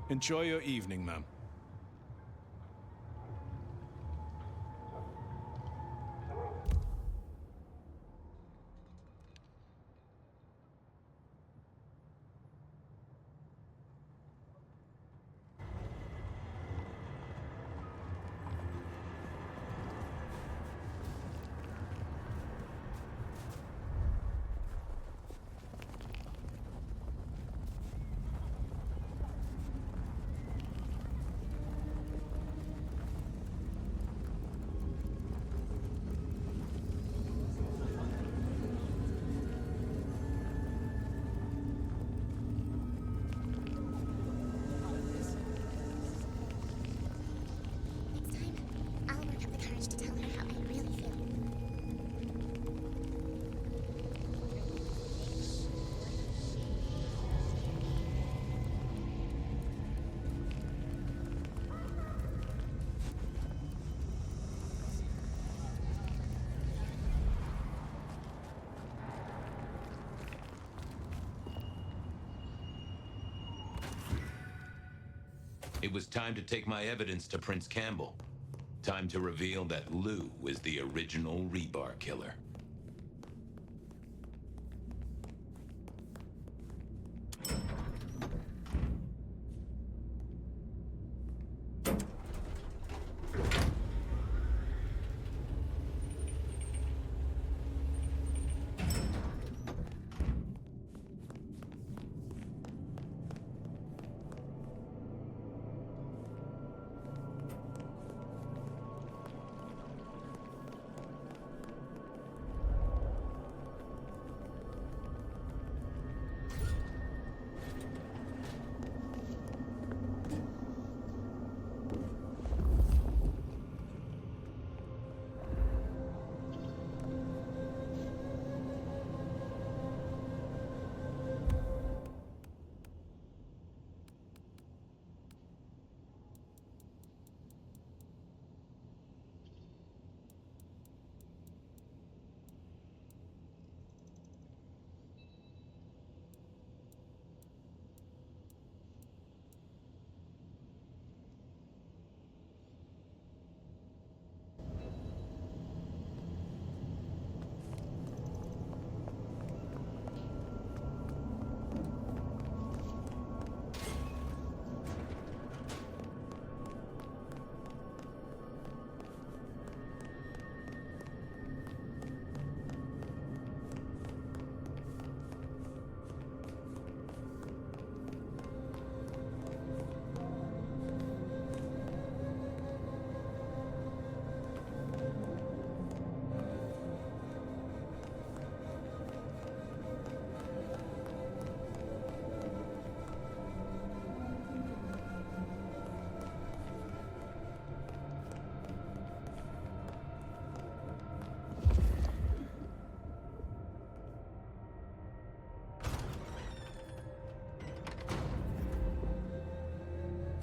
Enjoy your evening, ma'am. Next time, I'll work up the courage to tell her how I really feel. It was time to take my evidence to Prince Campbell. Time to reveal that Lou was the original rebar killer.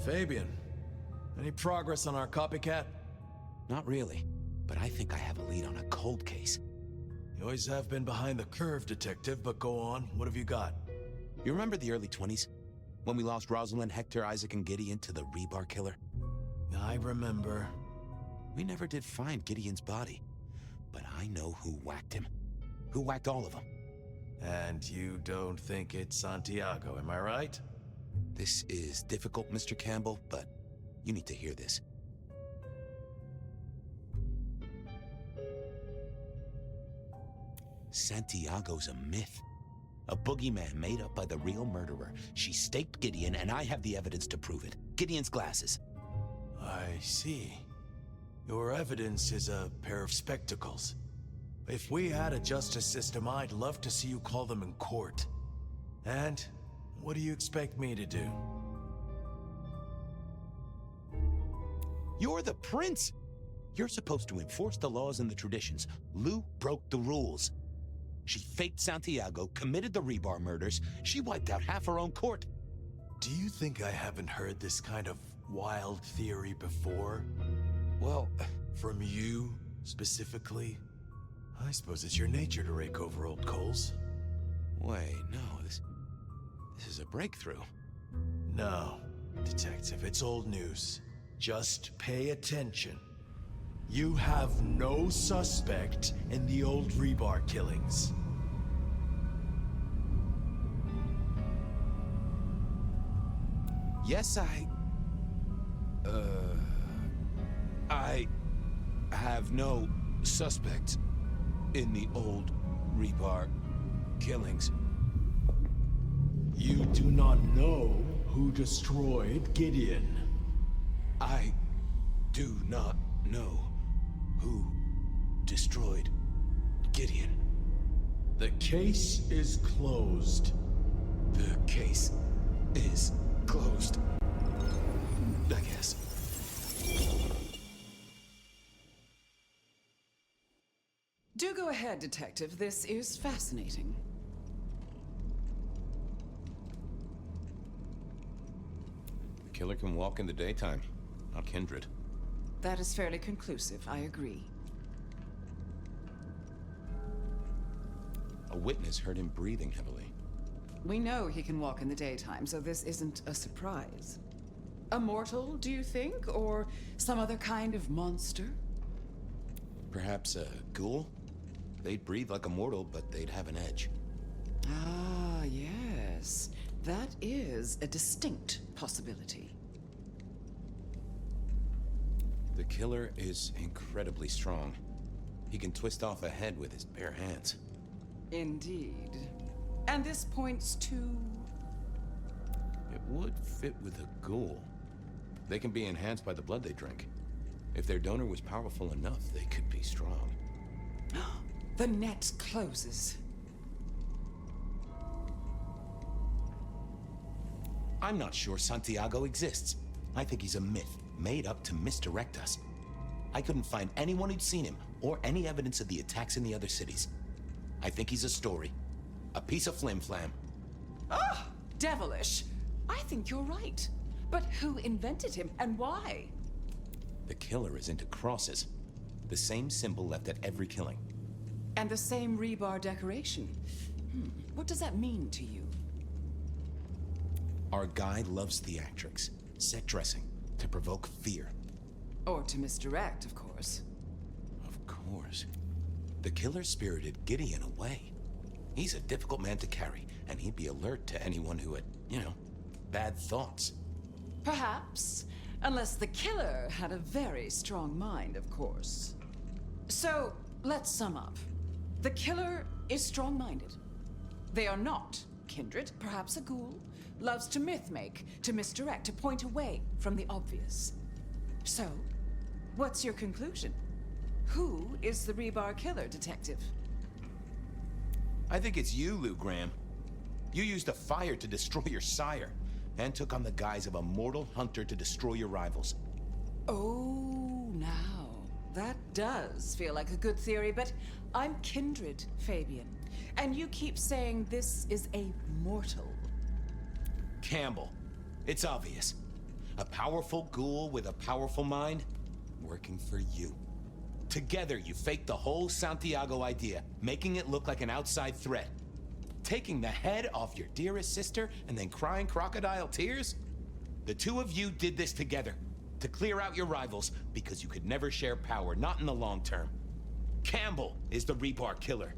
Fabian, any progress on our copycat? Not really, but I think I have a lead on a cold case. You always have been behind the curve, Detective, but go on. What have you got? You remember the early 20s? When we lost Rosalind, Hector, Isaac, and Gideon to the rebar killer? I remember. We never did find Gideon's body, but I know who whacked him. Who whacked all of them. And you don't think it's Santiago, am I right? This is difficult, Mr. Campbell, but you need to hear this. Santiago's a myth. A boogeyman made up by the real murderer. She staked Gideon, and I have the evidence to prove it. Gideon's glasses. I see. Your evidence is a pair of spectacles. If we had a justice system, I'd love to see you call them in court. And what do you expect me to do? You're the prince! You're supposed to enforce the laws and the traditions. Lou broke the rules. She faked Santiago, committed the rebar murders. She wiped out half her own court. Do you think I haven't heard this kind of wild theory before? Well, from you, specifically? I suppose it's your nature to rake over old coals. Wait, no, this is a breakthrough. No, Detective, it's old news. Just pay attention. You have no suspect in the old Rebar killings. Yes, I have no suspect in the old Rebar killings. You do not know who destroyed Gideon. I do not know who destroyed Gideon. The case is closed. The case is closed. I guess. Do go ahead, Detective. This is fascinating. The killer can walk in the daytime, not Kindred. That is fairly conclusive, I agree. A witness heard him breathing heavily. We know he can walk in the daytime, so this isn't a surprise. A mortal, do you think? Or some other kind of monster? Perhaps a ghoul? They'd breathe like a mortal, but they'd have an edge. Ah, yes. That is a distinct possibility. The killer is incredibly strong. He can twist off a head with his bare hands. Indeed. And this points to... It would fit with a ghoul. They can be enhanced by the blood they drink. If their donor was powerful enough, they could be strong. The net closes. I'm not sure Santiago exists. I think he's a myth, made up to misdirect us. I couldn't find anyone who'd seen him, or any evidence of the attacks in the other cities. I think he's a story. A piece of flim-flam. Ah, devilish. I think you're right. But who invented him, and why? The killer is into crosses. The same symbol left at every killing. And the same rebar decoration. What does that mean to you? Our guy loves theatrics, set dressing, to provoke fear. Or to misdirect, of course. Of course. The killer spirited Gideon away. He's a difficult man to carry, and he'd be alert to anyone who had, bad thoughts. Perhaps. Unless the killer had a very strong mind, of course. So, let's sum up. The killer is strong-minded. They are not kindred, perhaps a ghoul, loves to myth-make, to misdirect, to point away from the obvious. So, what's your conclusion? Who is the rebar killer, Detective? I think it's you, Lou Graham. You used a fire to destroy your sire, and took on the guise of a mortal hunter to destroy your rivals. Oh, now. That does feel like a good theory, but I'm kindred, Fabian. And you keep saying this is a mortal. Campbell. It's obvious. A powerful ghoul with a powerful mind, working for you. Together, you faked the whole Santiago idea, making it look like an outside threat. Taking the head off your dearest sister and then crying crocodile tears? The two of you did this together, to clear out your rivals, because you could never share power, not in the long term. Campbell is the rebar killer,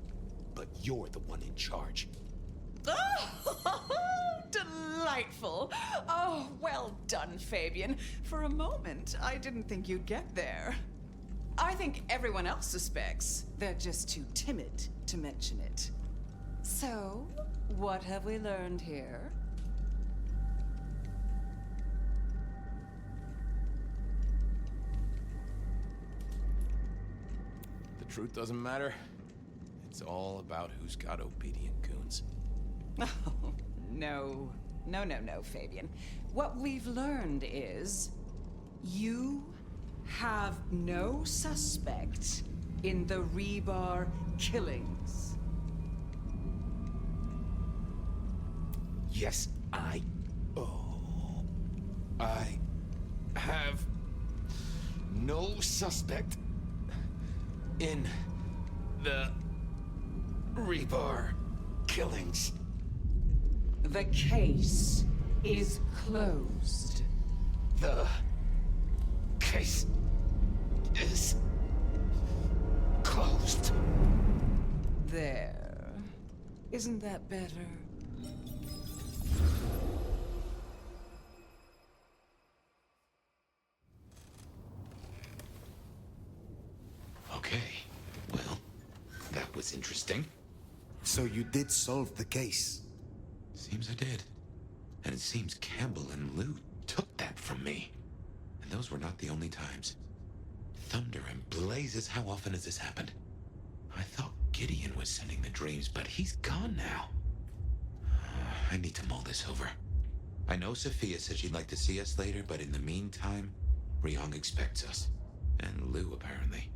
but you're the one in charge. Oh, delightful. Oh, well done, Fabian. For a moment, I didn't think you'd get there. I think everyone else suspects. They're just too timid to mention it. So, what have we learned here? The truth doesn't matter. It's all about who's got obedient goons. Oh, no. No, Fabian. What we've learned is you have no suspect in the rebar killings. Yes, I have no suspect in the rebar killings. The case is closed. The case is closed. There. Isn't that better? Okay, well, that was interesting. So you did solve the case? Seems I did. And it seems Campbell and Lou took that from me. And those were not the only times. Thunder and blazes, how often has this happened? I thought Gideon was sending the dreams, but he's gone now. I need to mull this over. I know Sophia said she'd like to see us later, but in the meantime, Ryong expects us. And Lou, apparently.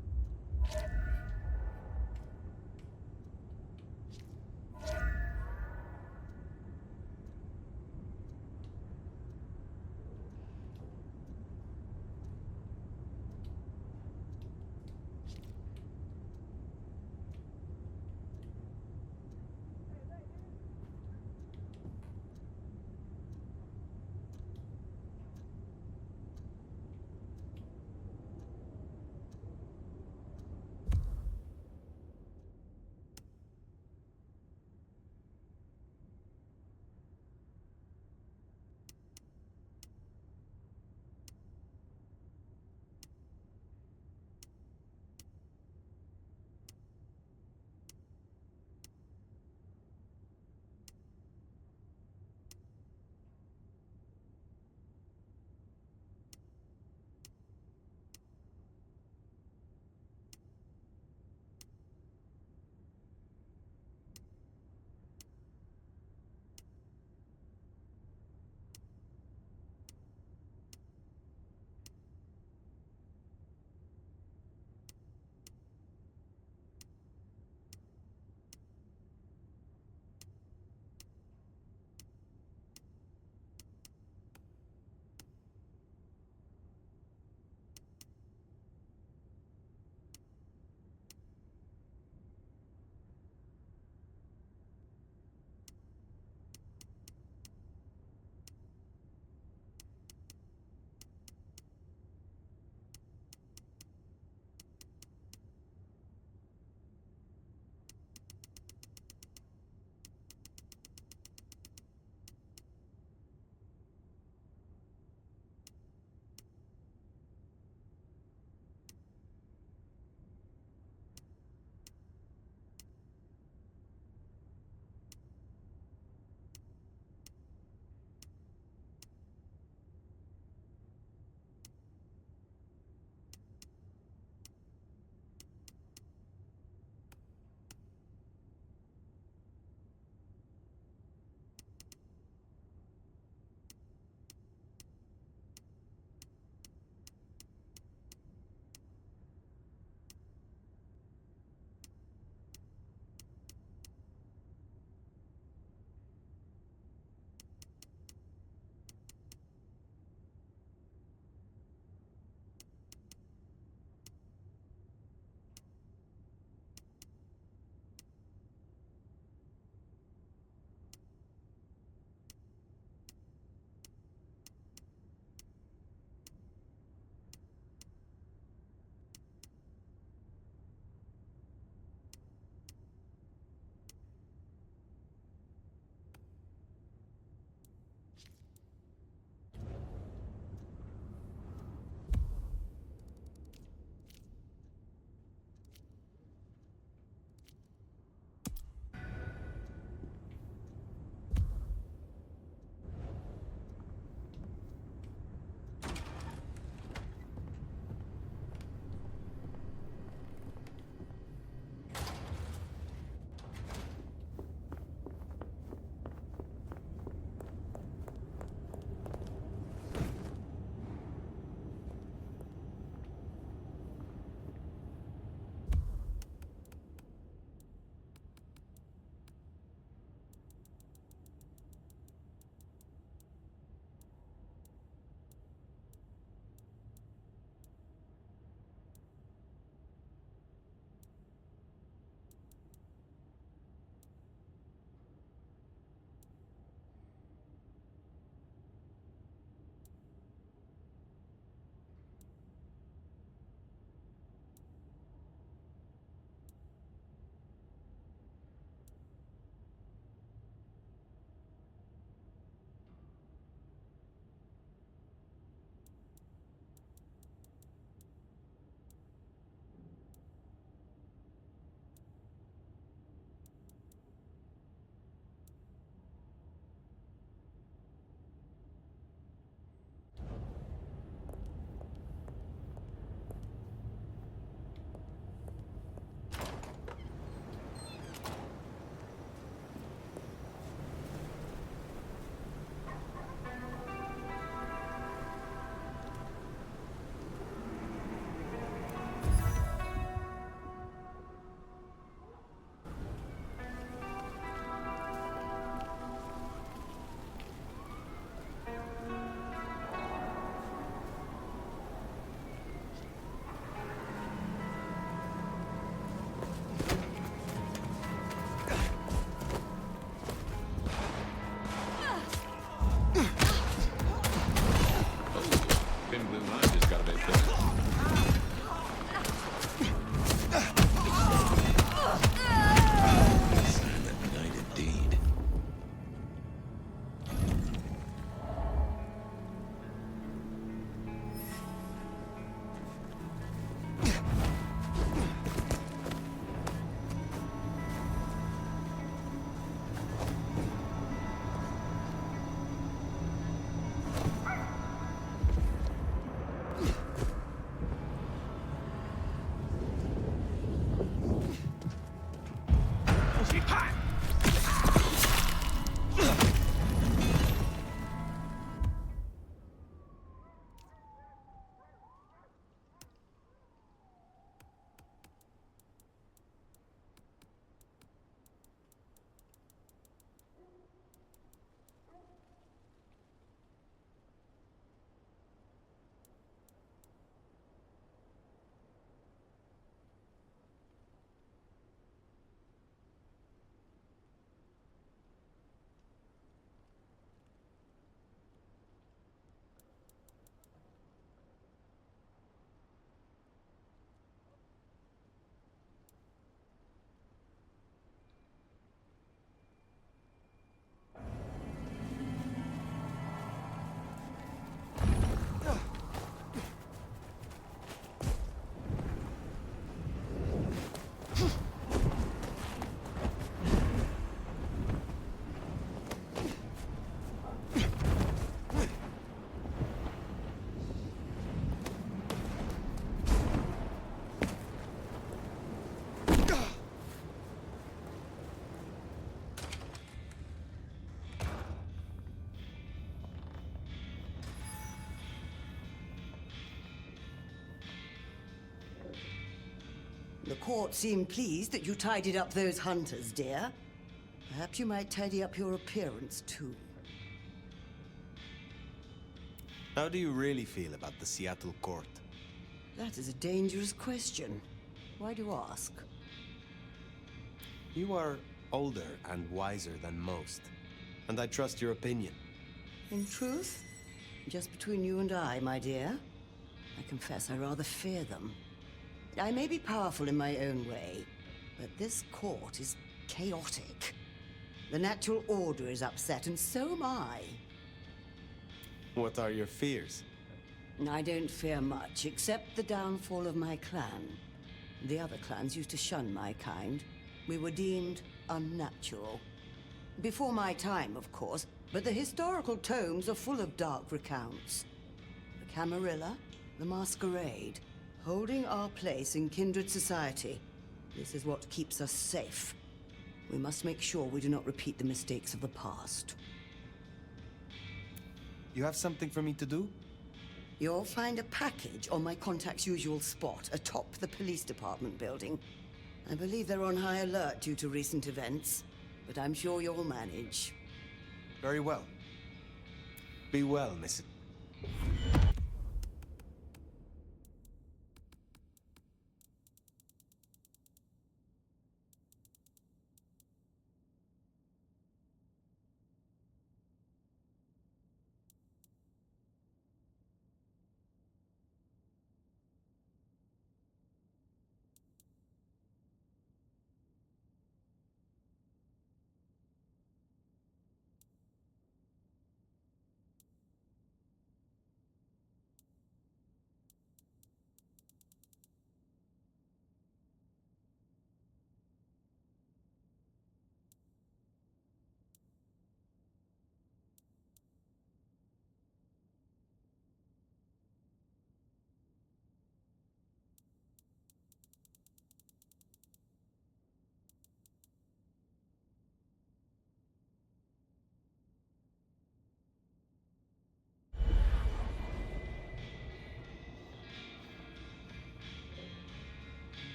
The court seemed pleased that you tidied up those hunters, dear. Perhaps you might tidy up your appearance, too. How do you really feel about the Seattle court? That is a dangerous question. Why do you ask? You are older and wiser than most, and I trust your opinion. In truth, just between you and I, my dear, I confess I rather fear them. I may be powerful in my own way, but this court is chaotic. The natural order is upset, and so am I. What are your fears? I don't fear much, except the downfall of my clan. The other clans used to shun my kind. We were deemed unnatural. Before my time, of course, but the historical tomes are full of dark recounts. The Camarilla, the Masquerade, holding our place in kindred society. This is what keeps us safe. We must make sure we do not repeat the mistakes of the past. You have something for me to do? You'll find a package on my contact's usual spot, atop the police department building. I believe they're on high alert due to recent events, but I'm sure you'll manage. Very well. Be well, Miss...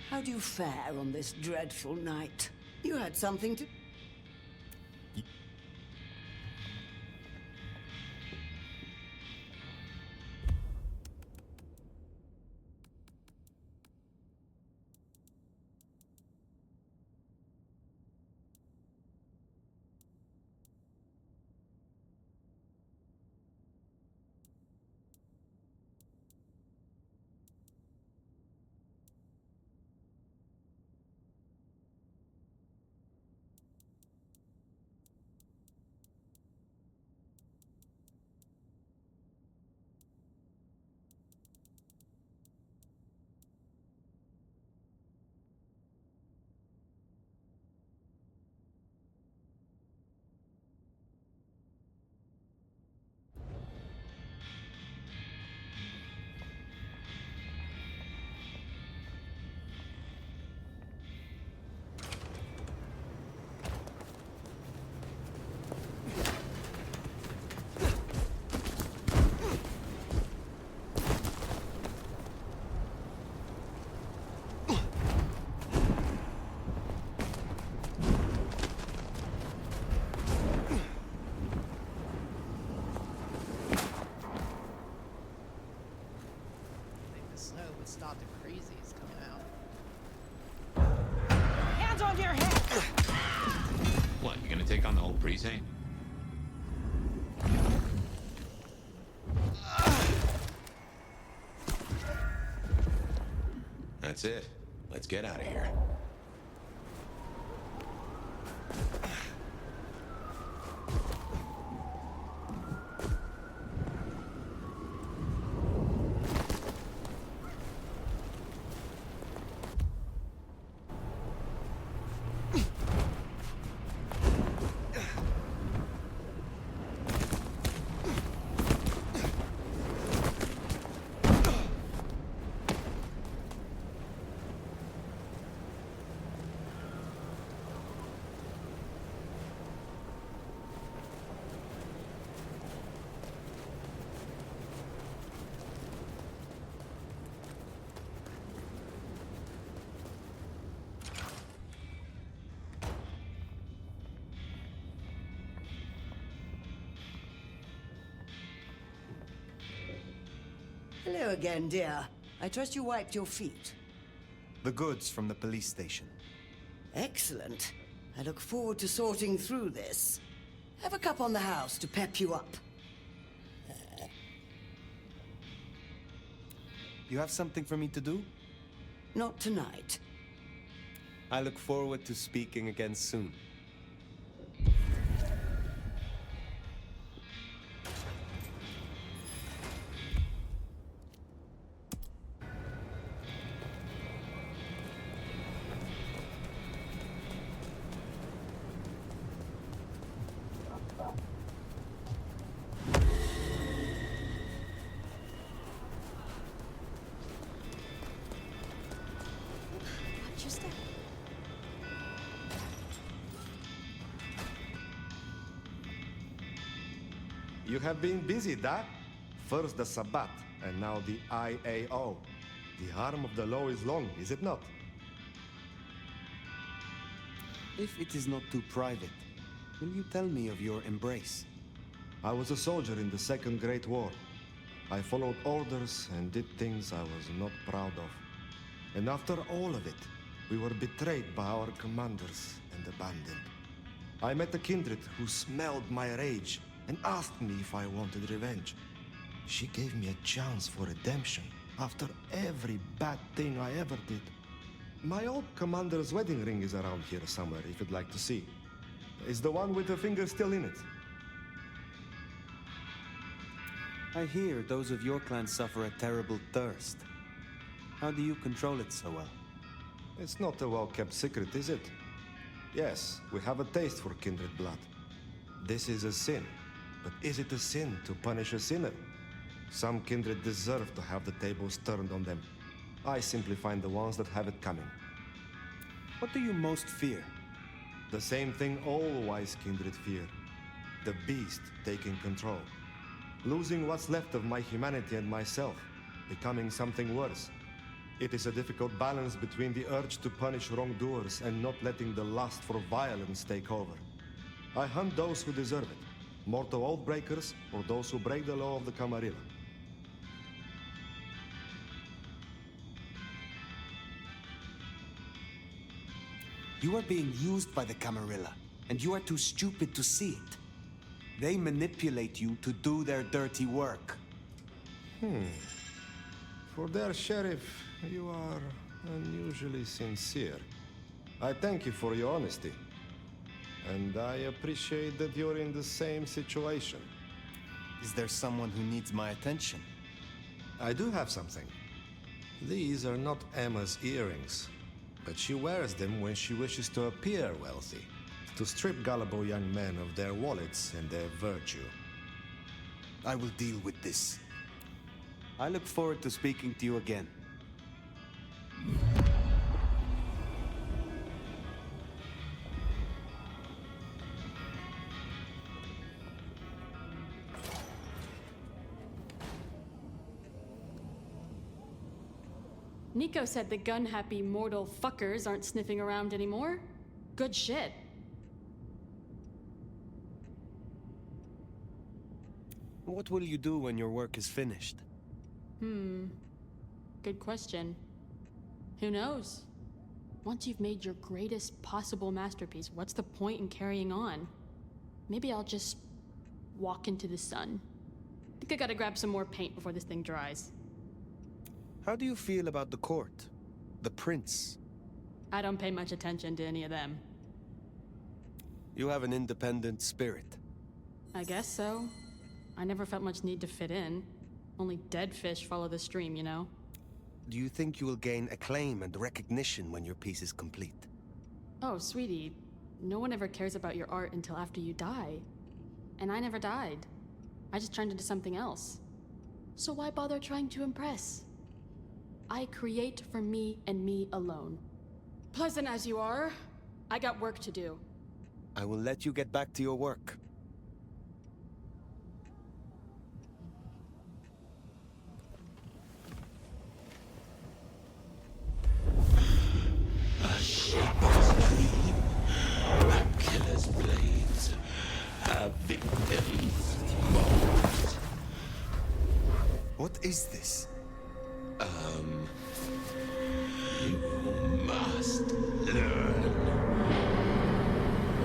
How do you fare on this dreadful night? You had something to... Stop the crazies coming out. Hands on your head! What, you gonna take on the whole precinct? That's it. Let's get out of here. Hello again, dear. I trust you wiped your feet. The goods from the police station. Excellent. I look forward to sorting through this. Have a cup on the house to pep you up. You have something for me to do? Not tonight. I look forward to speaking again soon. Watch your step. You have been busy, Dad. First the Sabbat, and now the IAO. The arm of the law is long, is it not? If it is not too private, will you tell me of your embrace? I was a soldier in the Second Great War. I followed orders and did things I was not proud of. And after all of it, we were betrayed by our commanders and abandoned. I met a kindred who smelled my rage and asked me if I wanted revenge. She gave me a chance for redemption after every bad thing I ever did. My old commander's wedding ring is around here somewhere, if you'd like to see. Is the one with the finger still in it? I hear those of your clan suffer a terrible thirst. How do you control it so well? It's not a well-kept secret, is it? Yes, we have a taste for kindred blood. This is a sin. But is it a sin to punish a sinner? Some kindred deserve to have the tables turned on them. I simply find the ones that have it coming. What do you most fear? The same thing all wise kindred fear. The beast taking control. Losing what's left of my humanity and myself. Becoming something worse. It is a difficult balance between the urge to punish wrongdoers and not letting the lust for violence take over. I hunt those who deserve it. Mortal oath breakers, or those who break the law of the Camarilla. You are being used by the Camarilla, and you are too stupid to see it. They manipulate you to do their dirty work. For their sheriff, you are unusually sincere. I thank you for your honesty. And I appreciate that you're in the same situation. Is there someone who needs my attention? I do have something. These are not Emma's earrings, but she wears them when she wishes to appear wealthy, to strip gullible young men of their wallets and their virtue. I will deal with this. I look forward to speaking to you again. Nico said the gun-happy mortal fuckers aren't sniffing around anymore. Good shit. What will you do when your work is finished? Good question. Who knows? Once you've made your greatest possible masterpiece, what's the point in carrying on? Maybe I'll just walk into the sun. Think I gotta grab some more paint before this thing dries. How do you feel about the court? The prince? I don't pay much attention to any of them. You have an independent spirit. I guess so. I never felt much need to fit in. Only dead fish follow the stream, you know? Do you think you will gain acclaim and recognition when your piece is complete? Oh, sweetie, no one ever cares about your art until after you die. And I never died. I just turned into something else. So why bother trying to impress? I create for me and me alone. Pleasant as you are, I got work to do. I will let you get back to your work. A shepherd's dream. A killer's blades. A victim's mold. What is this? You must learn.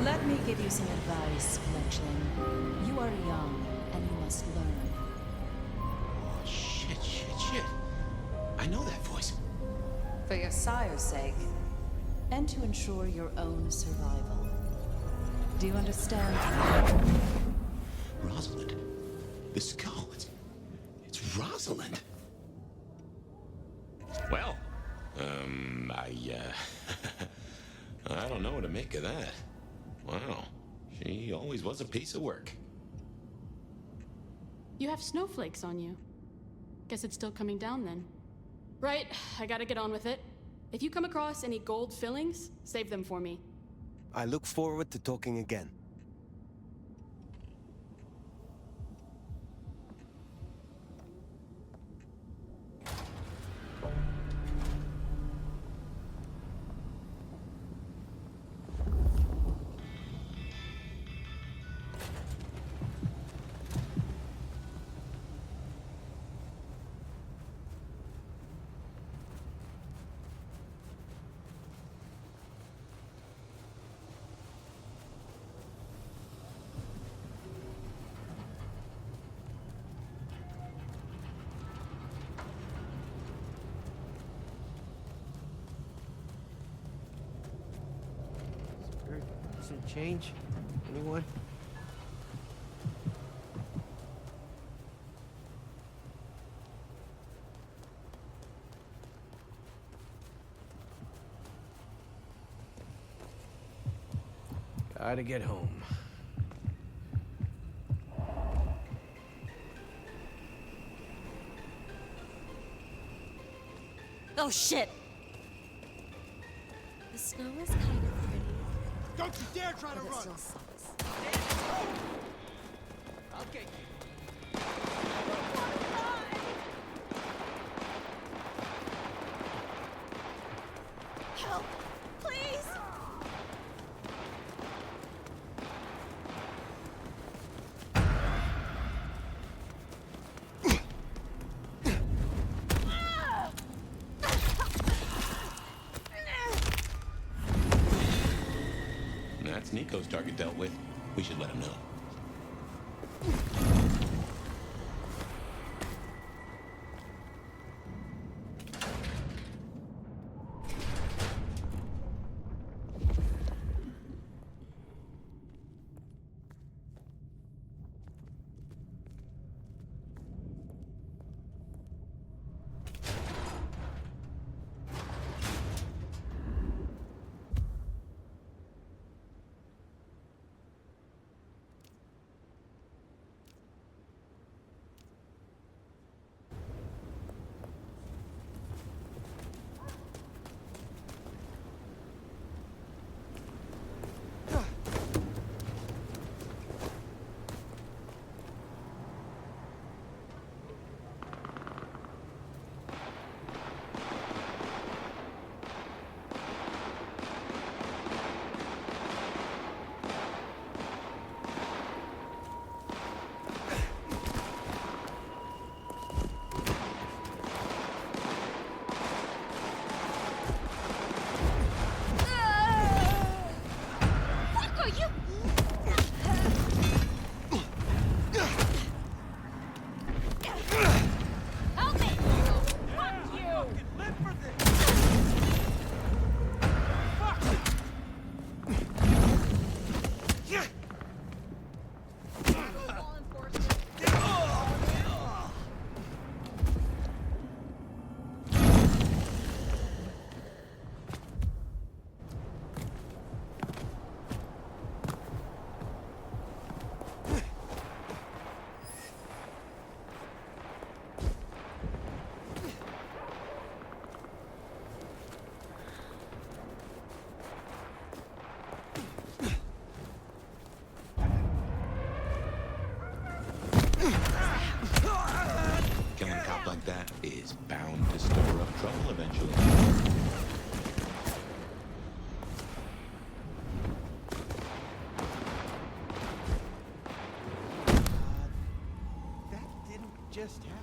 Let me give you some advice, Fletchling. You are young, and you must learn. Oh, shit. I know that voice. For your sire's sake, and to ensure your own survival. Do you understand? Rosalind. The skull. It's Rosalind. Well, I don't know what to make of that. Wow. She always was a piece of work. You have snowflakes on you. Guess it's still coming down then. Right, I gotta get on with it. If you come across any gold fillings, save them for me. I look forward to talking again. Some change? Anyone? Gotta get home. Oh shit! The snow is kind of pretty. Don't you dare try to But it run! still sucks. I'll get you. Help! Please! That's Nico's target dealt with. We should let him know. Killing a cop like that is bound to stir up trouble eventually. That didn't just happen.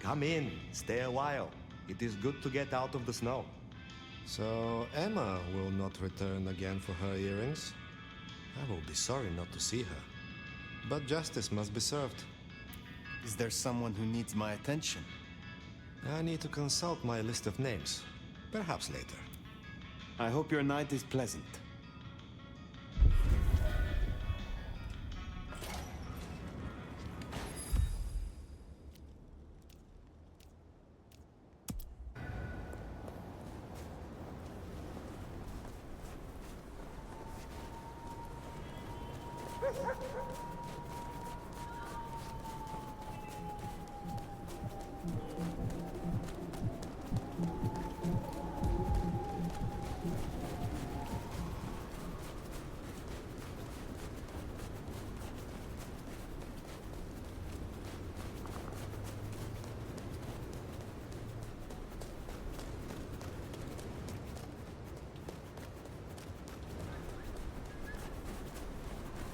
Come in, stay a while. It is good to get out of the snow. So Emma will not return again for her earrings. I will be sorry not to see her. But justice must be served. Is there someone who needs my attention? I need to consult my list of names. Perhaps later. I hope your night is pleasant.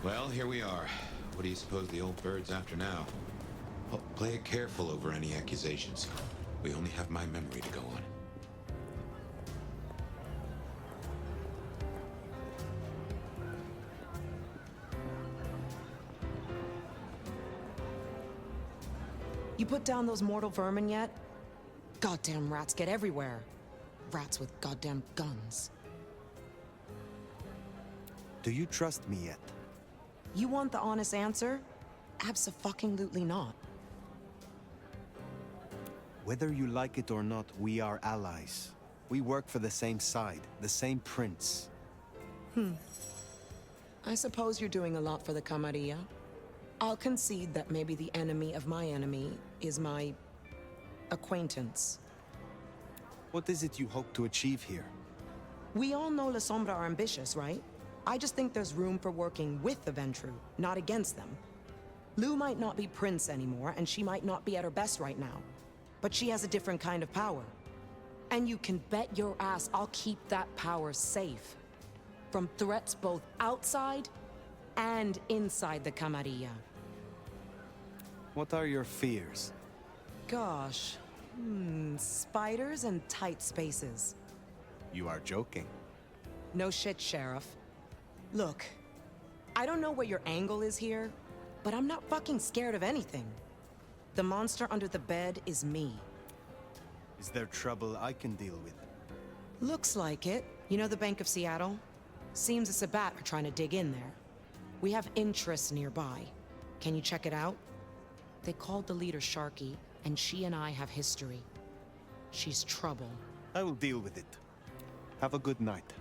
Well, here we are. What do you suppose the old bird's after now? Oh, play it careful over any accusations. We only have my memory to go on. You put down those mortal vermin yet? Goddamn rats get everywhere. Rats with goddamn guns. Do you trust me yet? You want the honest answer? Abso-fucking-lutely not. Whether you like it or not, we are allies. We work for the same side, the same prince. I suppose you're doing a lot for the Camarilla. I'll concede that maybe the enemy of my enemy is my acquaintance. What is it you hope to achieve here? We all know La Sombra are ambitious, right? I just think there's room for working with the Ventrue, not against them. Lou might not be Prince anymore, and she might not be at her best right now. But she has a different kind of power. And you can bet your ass I'll keep that power safe. From threats both outside and inside the Camarilla. What are your fears? Gosh. Spiders and tight spaces. You are joking. No shit, Sheriff. Look, I don't know what your angle is here, but I'm not fucking scared of anything. The monster under the bed is me. Is there trouble I can deal with? Looks like it. You know the Bank of Seattle? Seems the Sabbat are trying to dig in there. We have interests nearby. Can you check it out? They called the leader Sharky, and she and I have history. She's trouble. I will deal with it. Have a good night.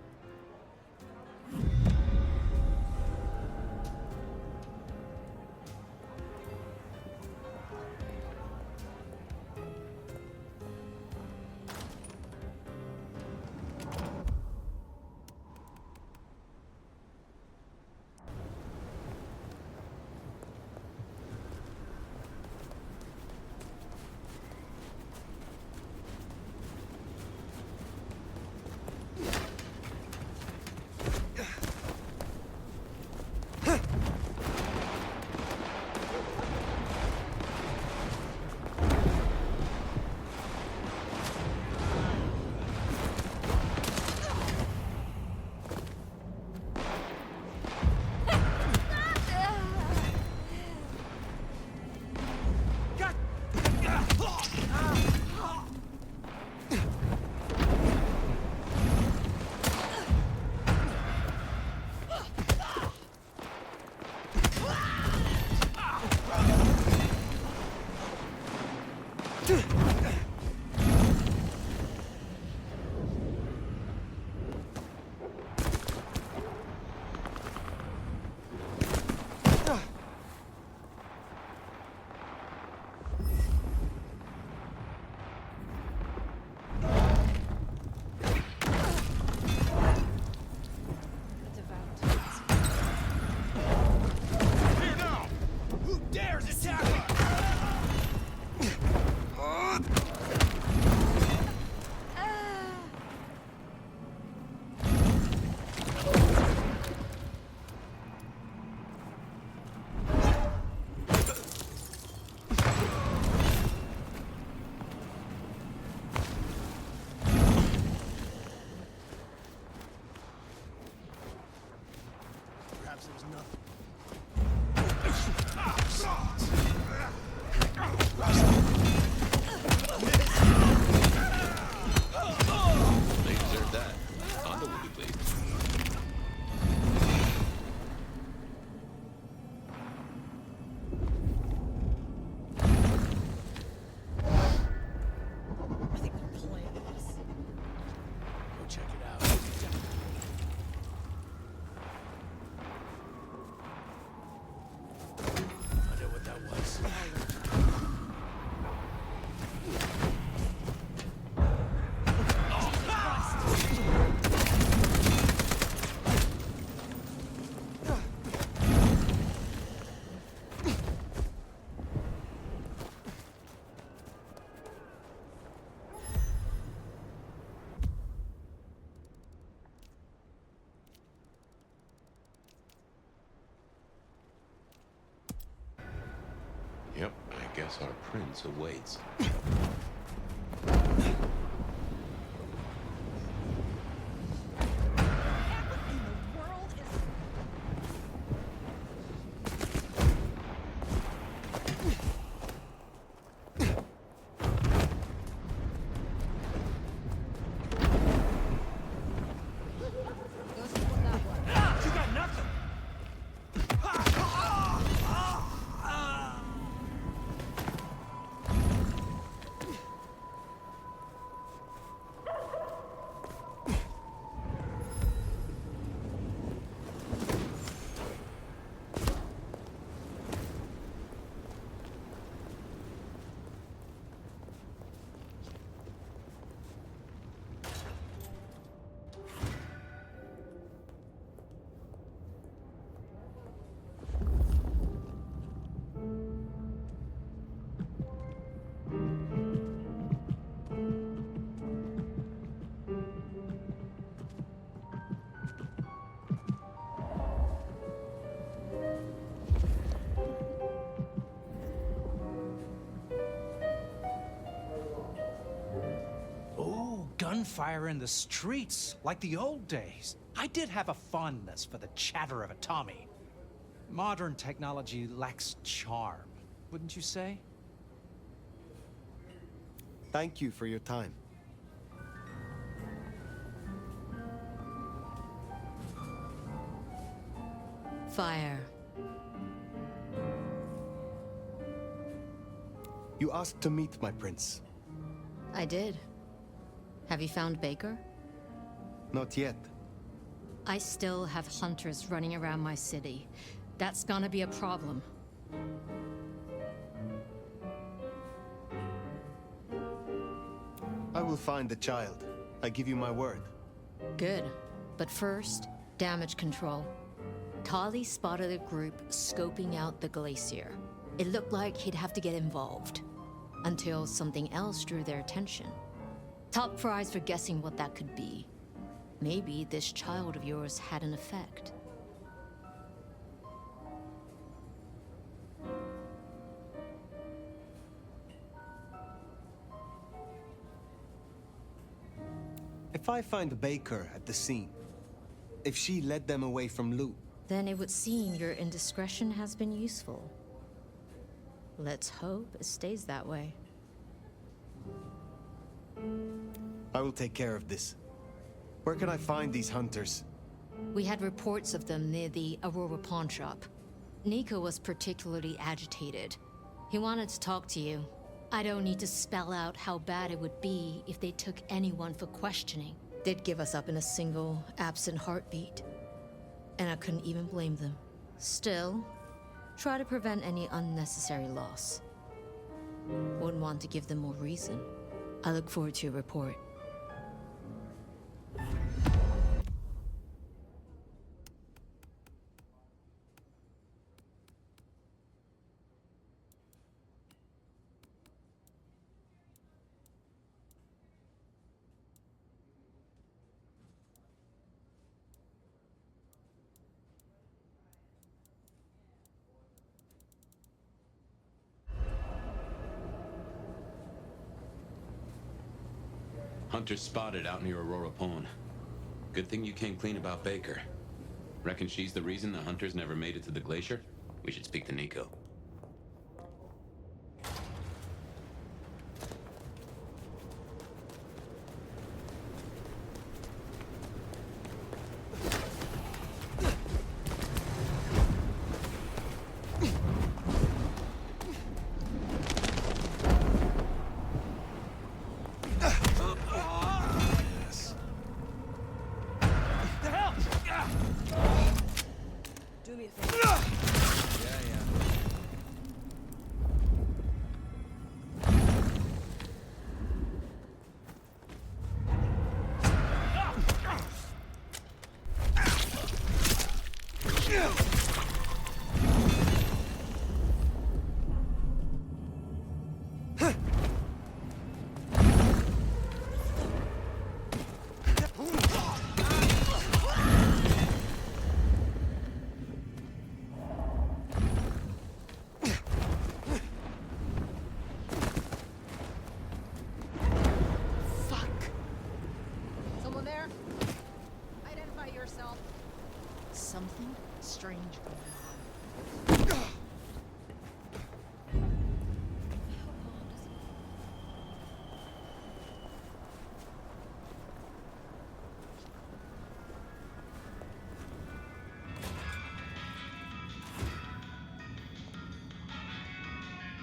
Yep, I guess our prince awaits. Gunfire in the streets, like the old days. I did have a fondness for the chatter of a Tommy. Modern technology lacks charm, wouldn't you say? Thank you for your time. Phyre. You asked to meet my prince. I did. Have you found Baker? Not yet. I still have hunters running around my city. That's gonna be a problem. I will find the child. I give you my word. Good. But first, damage control. Tali spotted a group scoping out the glacier. It looked like he'd have to get involved. Until something else drew their attention. Top prize for guessing what that could be. Maybe this child of yours had an effect. If I find Baker at the scene, if she led them away from Lou, Then it would seem your indiscretion has been useful. Let's hope it stays that way. I will take care of this. Where can I find these hunters? We had reports of them near the Aurora pawn shop. Nico was particularly agitated. He wanted to talk to you. I don't need to spell out how bad it would be if they took anyone for questioning. They'd give us up in a single, absent heartbeat. And I couldn't even blame them. Still, try to prevent any unnecessary loss. Wouldn't want to give them more reason. I look forward to your report. Hunters spotted out near Aurora Pawn. Good thing you came clean about Baker. Reckon she's the reason the hunters never made it to the glacier? We should speak to Nico.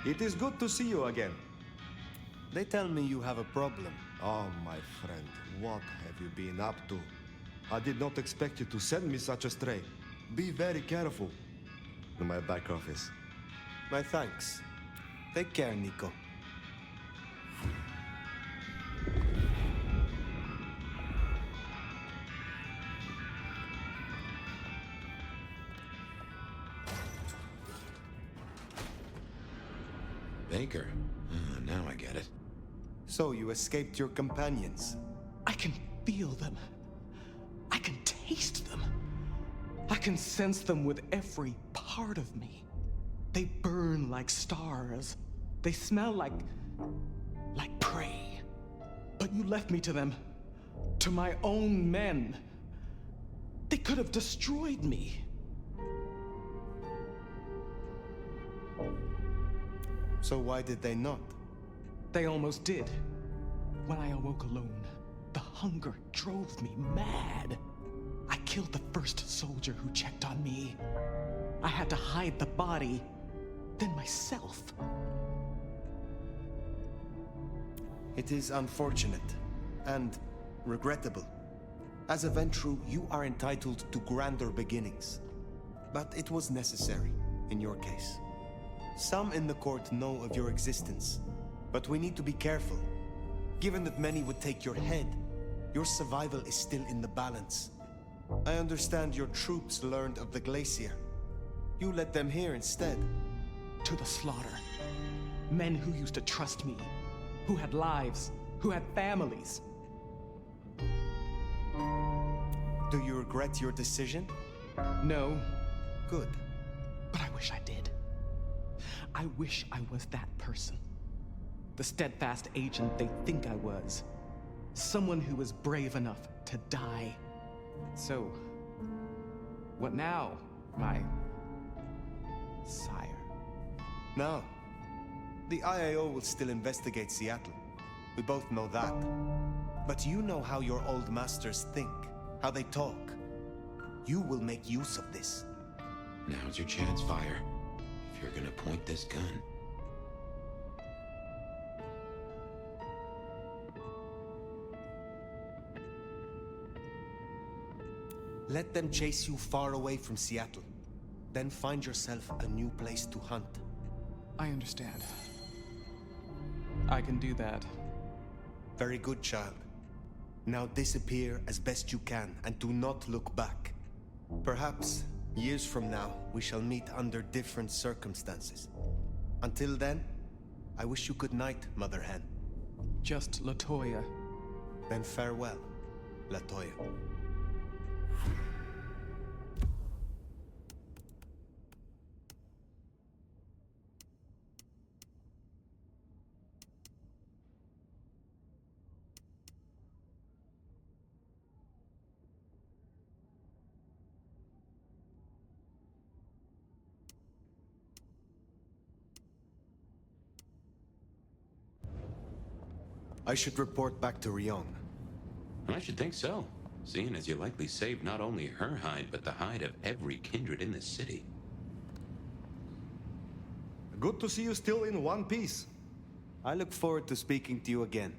It is good to see you again. They tell me you have a problem. Oh, my friend, what have you been up to? I did not expect you to send me such a stray. Be very careful. In my back office. My thanks. Take care, Nico. Baker. Now I get it. So you escaped your companions? I can feel them. I can taste them. I can sense them with every part of me. They burn like stars. They smell like prey. But you left me to them. To my own men. They could have destroyed me. So why did they not? They almost did. When I awoke alone, the hunger drove me mad. I killed the first soldier who checked on me. I had to hide the body, then myself. It is unfortunate and regrettable. As a Ventru, you are entitled to grander beginnings. But it was necessary, in your case. Some in the court know of your existence, but we need to be careful. Given that many would take your head, your survival is still in the balance. I understand your troops learned of the glacier. You led them here instead. To the slaughter. Men who used to trust me, who had lives, who had families. Do you regret your decision? No. Good. But I wish I did. I wish I was that person. The steadfast agent they think I was. Someone who was brave enough to die. So, what now, my sire? Now, the IAO will still investigate Seattle. We both know that. But you know how your old masters think, how they talk. You will make use of this. Now's your chance, Phyre. If you're gonna point this gun. Let them chase you far away from Seattle. Then find yourself a new place to hunt. I understand. I can do that. Very good, child. Now disappear as best you can and do not look back. Perhaps, years from now, we shall meet under different circumstances. Until then, I wish you good night, Mother Hen. Just Latoya. Then farewell, Latoya. I should report back to Rion. I should think so, seeing as you likely saved not only her hide, but the hide of every kindred in this city. Good to see you still in one piece. I look forward to speaking to you again.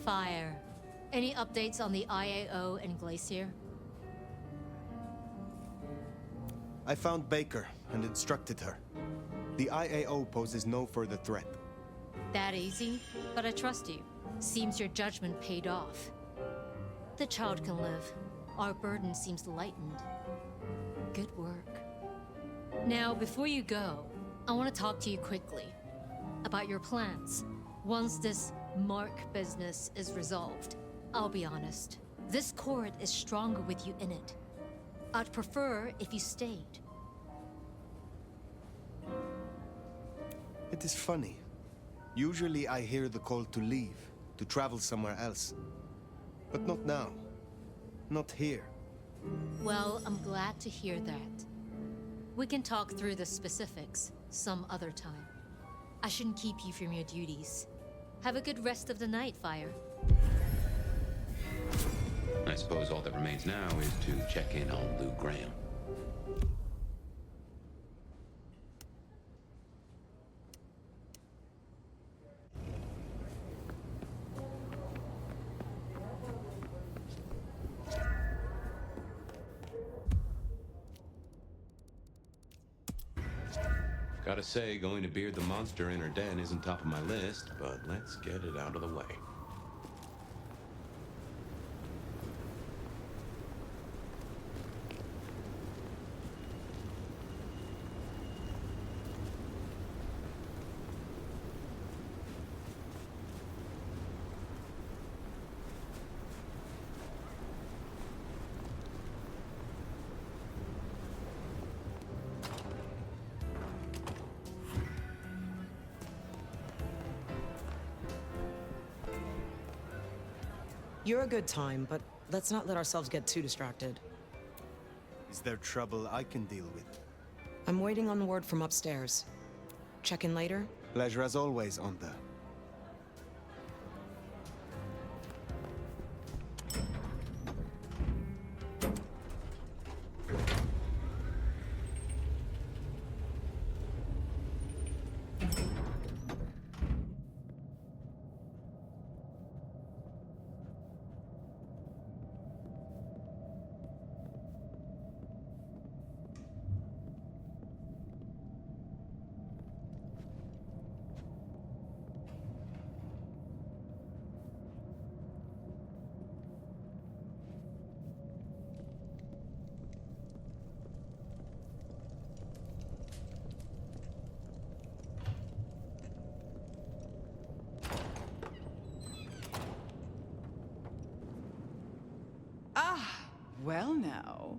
Phyre. Any updates on the IAO and Glacier? I found Baker and instructed her. The IAO poses no further threat. That easy? But I trust you. Seems your judgment paid off. The child can live. Our burden seems lightened. Good work. Now, before you go, I want to talk to you quickly about your plans. Once this Mark business is resolved, I'll be honest, this court is stronger with you in it. I'd prefer if you stayed. It is funny. Usually I hear the call to leave, to travel somewhere else. But not now. Not here. Well, I'm glad to hear that. We can talk through the specifics some other time. I shouldn't keep you from your duties. Have a good rest of the night, Phyre. I suppose all that remains now is to check in on Lou Graham. Gotta say, going to beard the monster in her den isn't top of my list, but let's get it out of the way. You're a good time, but let's not let ourselves get too distracted. Is there trouble I can deal with? I'm waiting on word from upstairs. Check in later? Pleasure as always, Onda. Well now.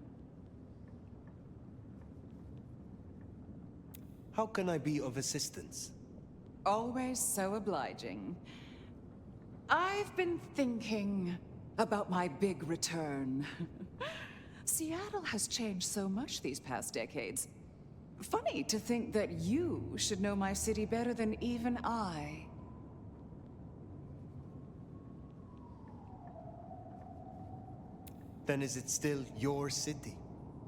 How can I be of assistance? Always so obliging. I've been thinking about my big return. Seattle has changed so much these past decades. Funny to think that you should know my city better than even I. Then is it still your city?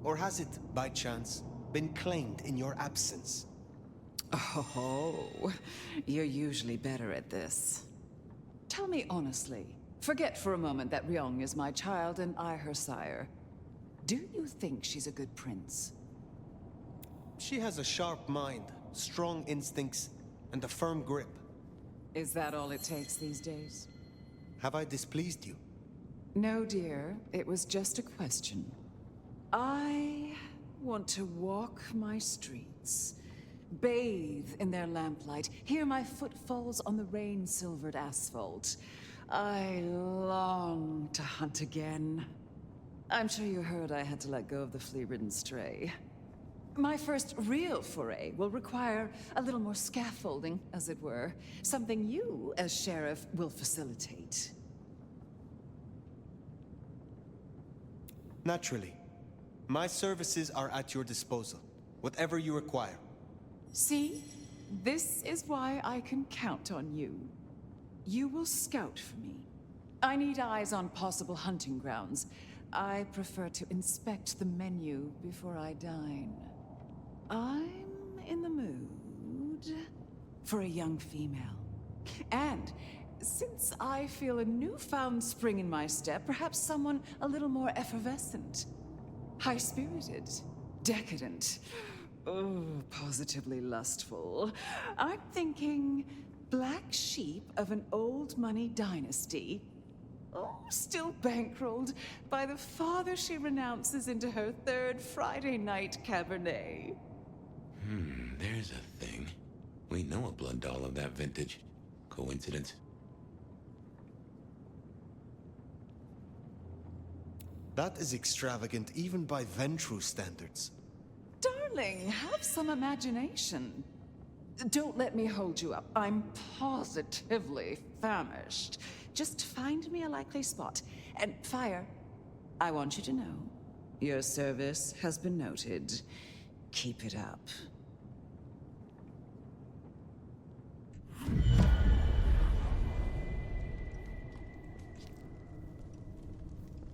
Or has it, by chance, been claimed in your absence? Oh, you're usually better at this. Tell me honestly, forget for a moment that Ryong is my child and I her sire. Do you think she's a good prince? She has a sharp mind, strong instincts, and a firm grip. Is that all it takes these days? Have I displeased you? No, dear. It was just a question. I want to walk my streets, bathe in their lamplight, hear my footfalls on the rain-silvered asphalt. I long to hunt again. I'm sure you heard I had to let go of the flea-ridden stray. My first real foray will require a little more scaffolding, as it were. Something you, as sheriff, will facilitate. Naturally. My services are at your disposal. Whatever you require. See? This is why I can count on you. You will scout for me. I need eyes on possible hunting grounds. I prefer to inspect the menu before I dine. I'm in the mood for a young female. And since I feel a newfound spring in my step, perhaps someone a little more effervescent, high-spirited, decadent, oh, positively lustful. I'm thinking black sheep of an old money dynasty. Oh, still bankrolled by the father she renounces into her third Friday night Cabernet. There's a thing. We know a blood doll of that vintage. Coincidence? That is extravagant even by Ventru standards. Darling, have some imagination. Don't let me hold you up. I'm positively famished. Just find me a likely spot. And Phyre, I want you to know, your service has been noted. Keep it up.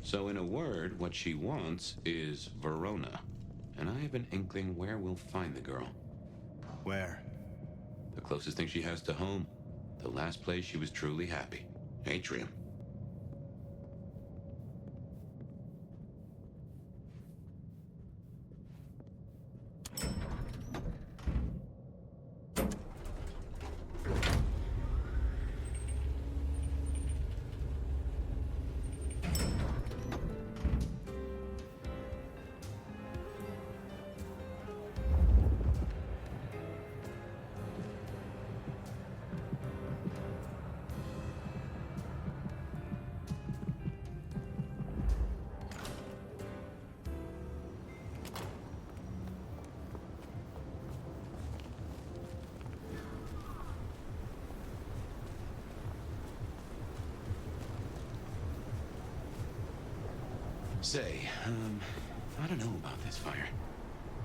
So in a word, what she wants is Verona. And I have an inkling where we'll find the girl. Where? The closest thing she has to home. The last place she was truly happy. Atrium. Say, I don't know about this, Phyre.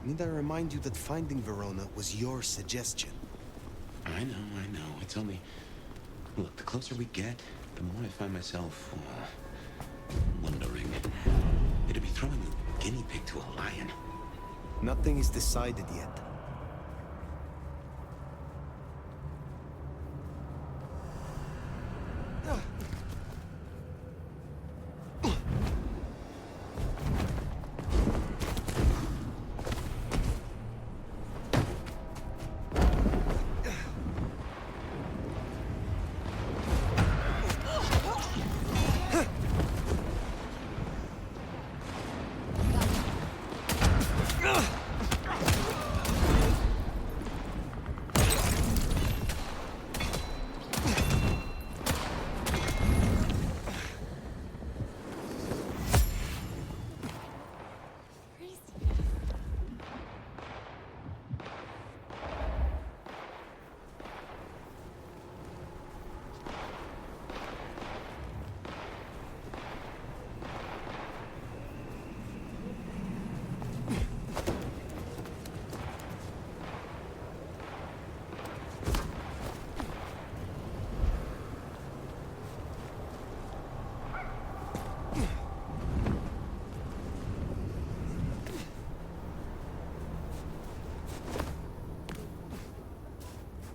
Need I remind you that finding Verona was your suggestion? I know. It's only... Look, the closer we get, the more I find myself... wondering. It'd be throwing a guinea pig to a lion. Nothing is decided yet.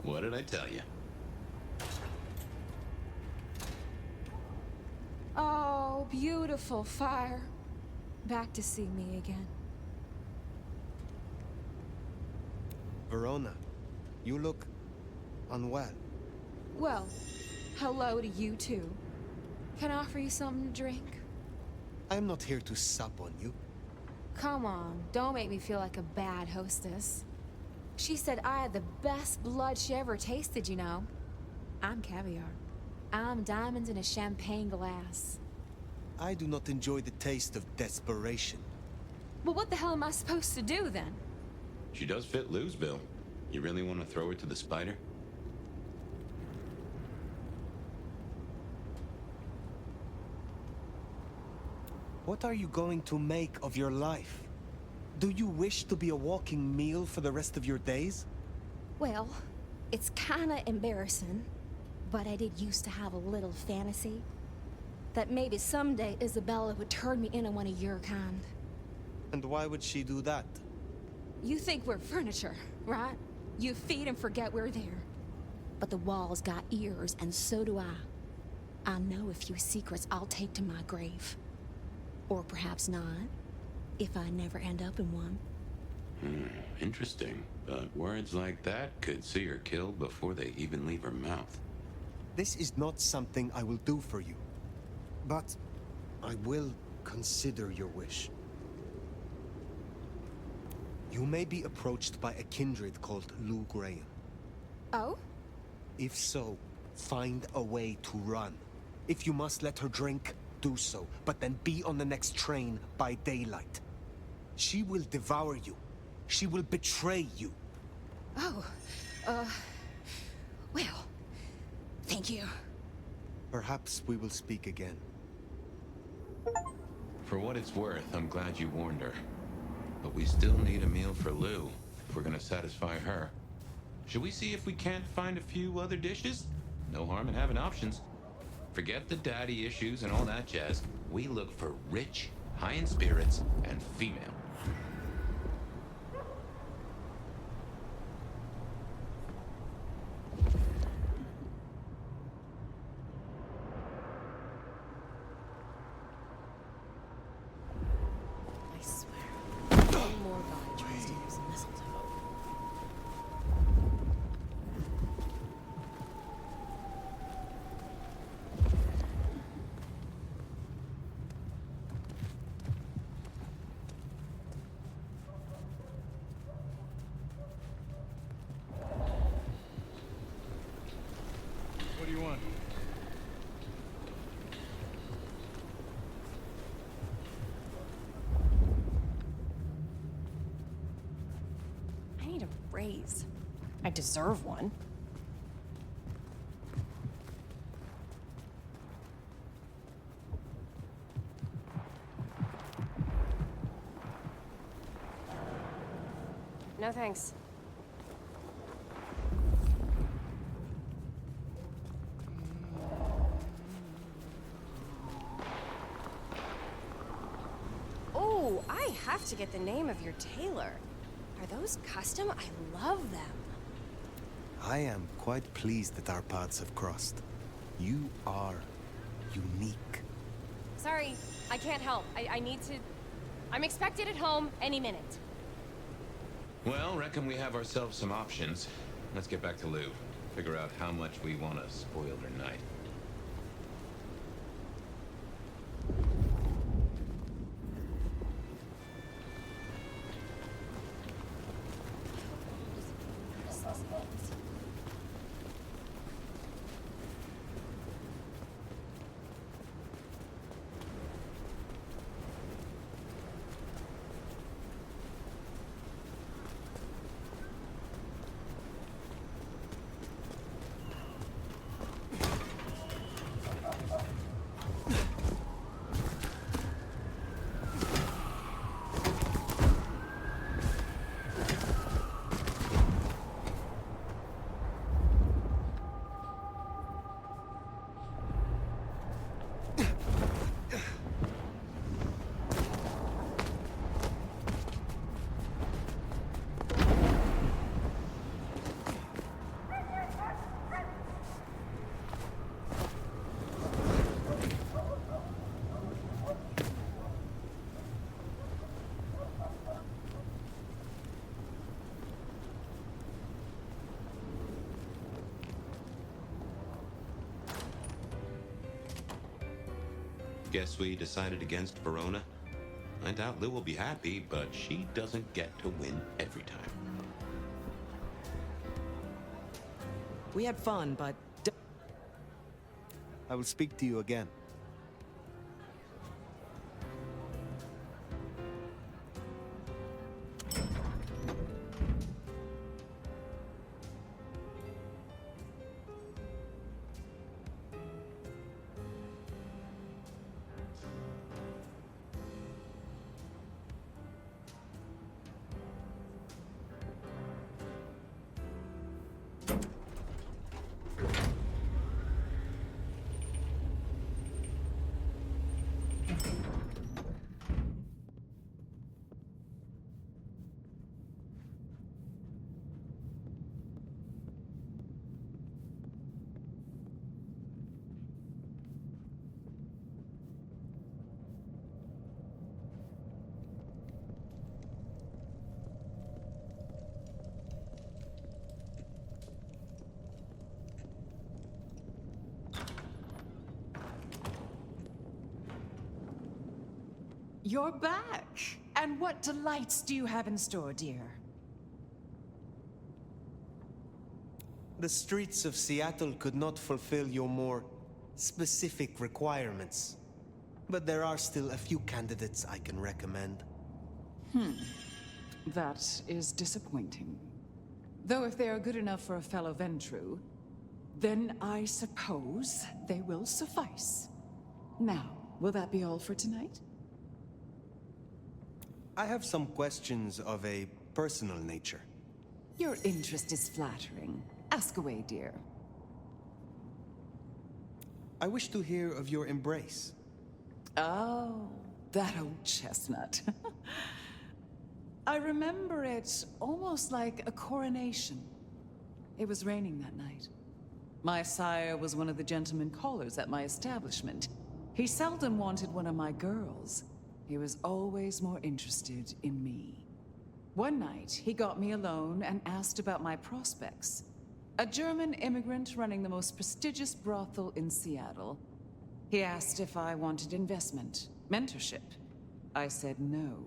What did I tell you? Oh, beautiful Phyre. Back to see me again. Verona, you look unwell. Well, hello to you too. Can I offer you something to drink? I am not here to sup on you. Come on, don't make me feel like a bad hostess. She said I had the best blood she ever tasted, you know. I'm caviar. I'm diamonds in a champagne glass. I do not enjoy the taste of desperation. Well, what the hell am I supposed to do then? She does fit Lou's bill. You really want to throw her to the spider? What are you going to make of your life? Do you wish to be a walking meal for the rest of your days? Well, it's kinda embarrassing, but I did used to have a little fantasy that maybe someday Isabella would turn me into one of your kind. And why would she do that? You think we're furniture, right? You feed and forget we're there. But the walls got ears, and so do I. I know a few secrets I'll take to my grave. Or perhaps not, if I never end up in one. Interesting. But words like that could see her killed before they even leave her mouth. This is not something I will do for you. But I will consider your wish. You may be approached by a kindred called Lou Graham. Oh? If so, find a way to run. If you must let her drink, do so, but then be on the next train by daylight. She will devour you. She will betray you. Oh, well, thank you. Perhaps we will speak again. For what it's worth, I'm glad you warned her. But we still need a meal for Lou, if we're gonna satisfy her. Should we see if we can't find a few other dishes? No harm in having options. Forget the daddy issues and all that jazz. We look for rich, high in spirits, and female. I swear, one more guy tries to use mistletoe. What do you want? I need a raise. I deserve one. No thanks. Oh, I have to get the name of your tailor. Are those custom? I love them. I am quite pleased that our paths have crossed. You are unique. Sorry, I can't help. I need to... I'm expected at home any minute. Well, reckon we have ourselves some options. Let's get back to Lou. Figure out how much we want to spoil her night. Guess we decided against Verona? I doubt Lou will be happy, but she doesn't get to win every time. We had fun, but... I will speak to you again. you're back. And what delights do you have in store, dear? The streets of Seattle could not fulfill your more specific requirements. But there are still a few candidates I can recommend. That is disappointing. Though if they are good enough for a fellow Ventru, then I suppose they will suffice. Now, will that be all for tonight? I have some questions of a personal nature. Your interest is flattering. Ask away, dear. I wish to hear of your embrace. Oh, that old chestnut. I remember it almost like a coronation. It was raining that night. My sire was one of the gentlemen callers at my establishment. He seldom wanted one of my girls. He was always more interested in me. One night, he got me alone and asked about my prospects. A German immigrant running the most prestigious brothel in Seattle. He asked if I wanted investment, mentorship. I said no.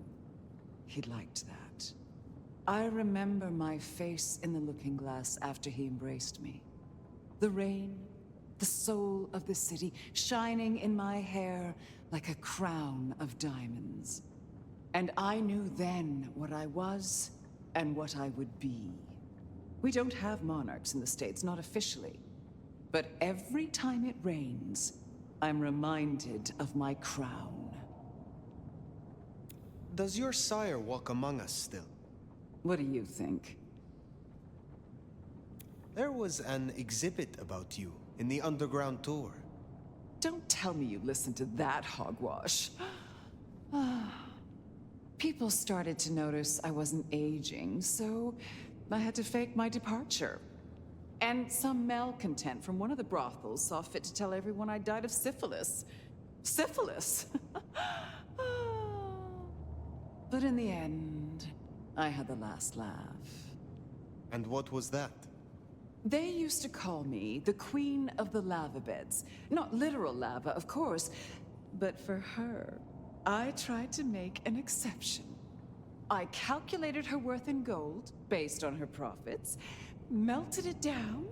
He liked that. I remember my face in the looking glass after he embraced me. The rain, the soul of the city, shining in my hair like a crown of diamonds. And I knew then what I was and what I would be. We don't have monarchs in the States, not officially. But every time it rains, I'm reminded of my crown. Does your sire walk among us still? What do you think? There was an exhibit about you in the underground tour. Don't tell me you listened to that hogwash. People started to notice I wasn't aging, so I had to fake my departure. And some malcontent from one of the brothels saw fit to tell everyone I died of syphilis. Syphilis! But in the end, I had the last laugh. And what was that? They used to call me the Queen of the Lava Beds. Not literal lava, of course, but for her, I tried to make an exception. I calculated her worth in gold, based on her profits, melted it down,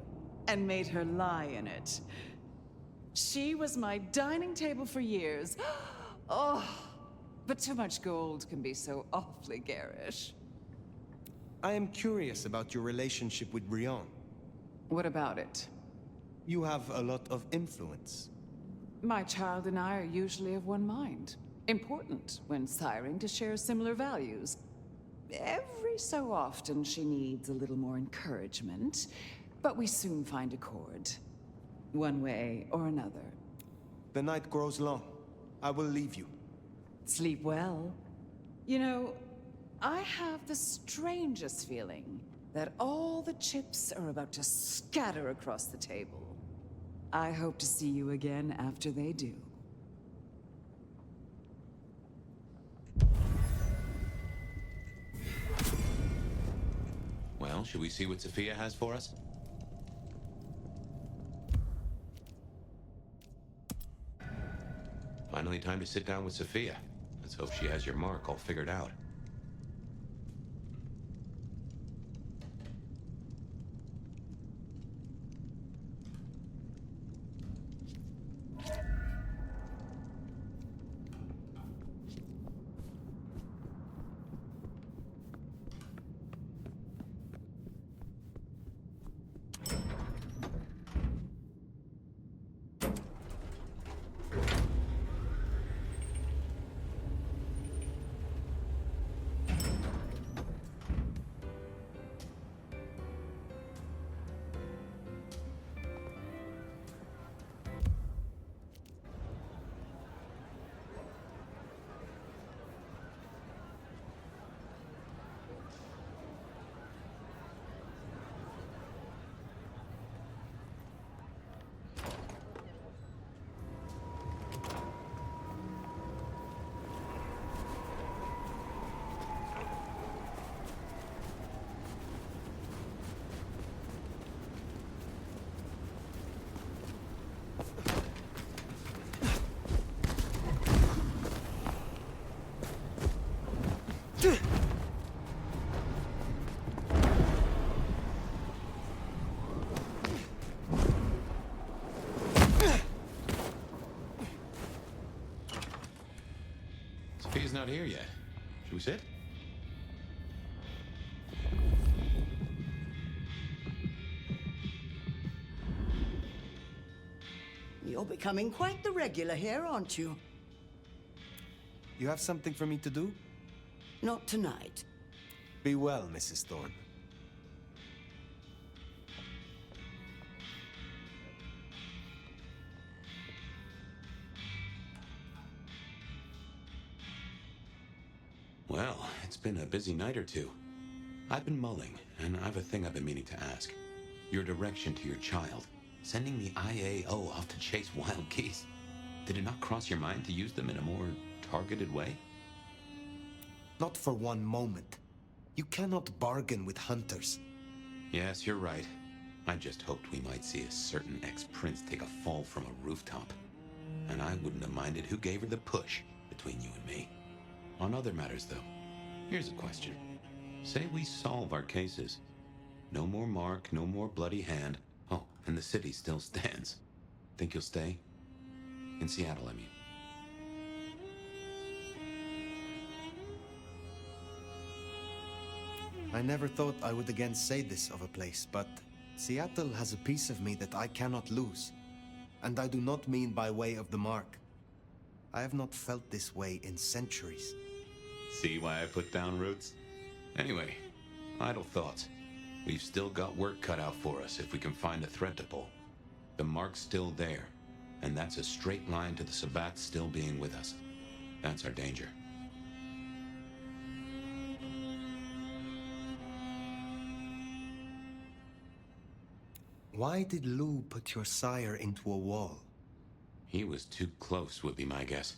and made her lie in it. She was my dining table for years. Oh, but too much gold can be so awfully garish. I am curious about your relationship with Brienne. What about it? You have a lot of influence. My child and I are usually of one mind. Important when siring to share similar values. Every so often she needs a little more encouragement, but we soon find accord. One way or another. The night grows long. I will leave you. Sleep well. You know, I have the strangest feeling that all the chips are about to scatter across the table. I hope to see you again after they do. Well, should we see what Sophia has for us? Finally time to sit down with Sophia. Let's hope she has your mark all figured out. He's not here yet. Should we sit? You're becoming quite the regular here, aren't you? You have something for me to do? Not tonight. Be well, Mrs. Thorne. Well, it's been a busy night or two. I've been mulling, and I've a thing I've been meaning to ask. Your direction to your child, sending the IAO off to chase wild geese. Did it not cross your mind to use them in a more targeted way? Not for one moment. You cannot bargain with hunters. Yes, you're right. I just hoped we might see a certain ex-prince take a fall from a rooftop. And I wouldn't have minded who gave her the push between you and me. On other matters, though, here's a question. Say we solve our cases. No more Mark, no more bloody hand. Oh, and the city still stands. Think you'll stay? In Seattle, I mean. I never thought I would again say this of a place, but Seattle has a piece of me that I cannot lose. And I do not mean by way of the mark. I have not felt this way in centuries. See why I put down roots? Anyway, idle thoughts. We've still got work cut out for us if we can find a thread to pull. The mark's still there, and that's a straight line to the Sabbat still being with us. That's our danger. Why did Lou put your sire into a wall? He was too close, would be my guess.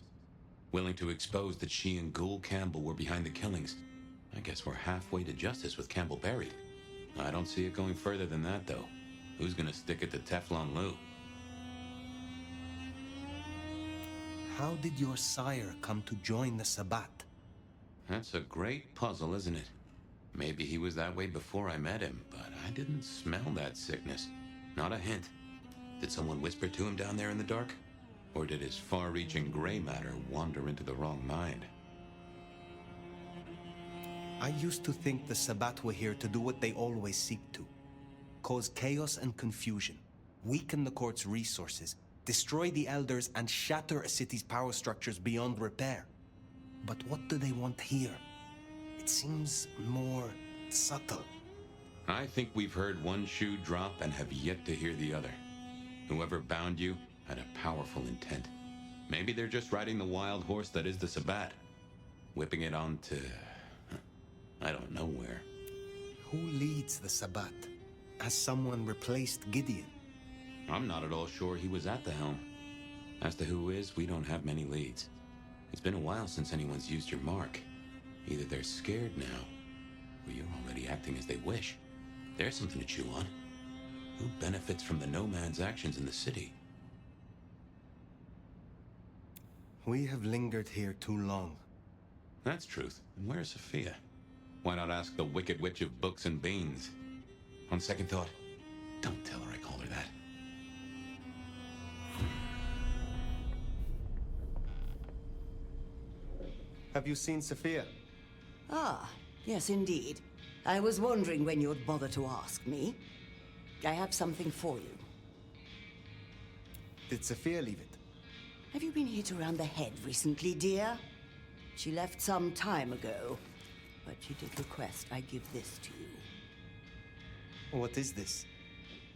Willing to expose that she and Ghoul Campbell were behind the killings. I guess we're halfway to justice with Campbell buried. I don't see it going further than that, though. Who's gonna stick it to Teflon Lou? How did your sire come to join the Sabbat? That's a great puzzle, isn't it? Maybe he was that way before I met him, but I didn't smell that sickness. Not a hint. Did someone whisper to him down there in the dark? Or did his far-reaching gray matter wander into the wrong mind? I used to think the Sabbat were here to do what they always seek to. Cause chaos and confusion, weaken the court's resources, destroy the elders, and shatter a city's power structures beyond repair. But what do they want here? It seems more subtle. I think we've heard one shoe drop and have yet to hear the other. Whoever bound you had a powerful intent. Maybe they're just riding the wild horse that is the Sabbat, whipping it on to... I don't know where. Who leads the Sabbat? Has someone replaced Gideon? I'm not at all sure he was at the helm. As to who is, we don't have many leads. It's been a while since anyone's used your mark. Either they're scared now, or you're already acting as they wish. There's something to chew on. Who benefits from the nomad's actions in the city? We have lingered here too long. That's truth. And where's Sophia? Why not ask the Wicked Witch of Books and Beans? On second thought, don't tell her I called her that. Have you seen Sophia? Ah, yes indeed. I was wondering when you'd bother to ask me. I have something for you. Did Sophia leave it? Have you been hit around the head recently, dear? She left some time ago, but she did request I give this to you. What is this?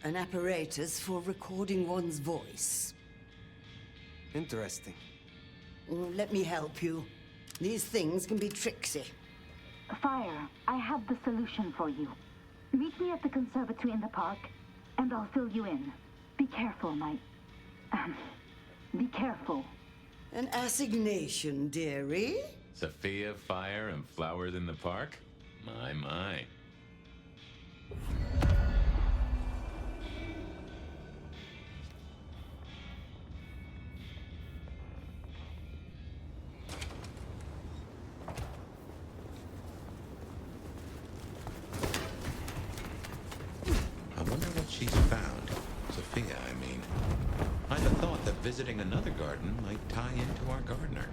An apparatus for recording one's voice. Interesting. Let me help you. These things can be tricksy. Phyre, I have the solution for you. Meet me at the conservatory in the park, and I'll fill you in. Be careful, be careful. An assignation, dearie? Sophia, Phyre, and flowers in the park? My. I wonder what she's found. Sophia, I mean. I'd have thought that visiting another garden might tie into our gardener.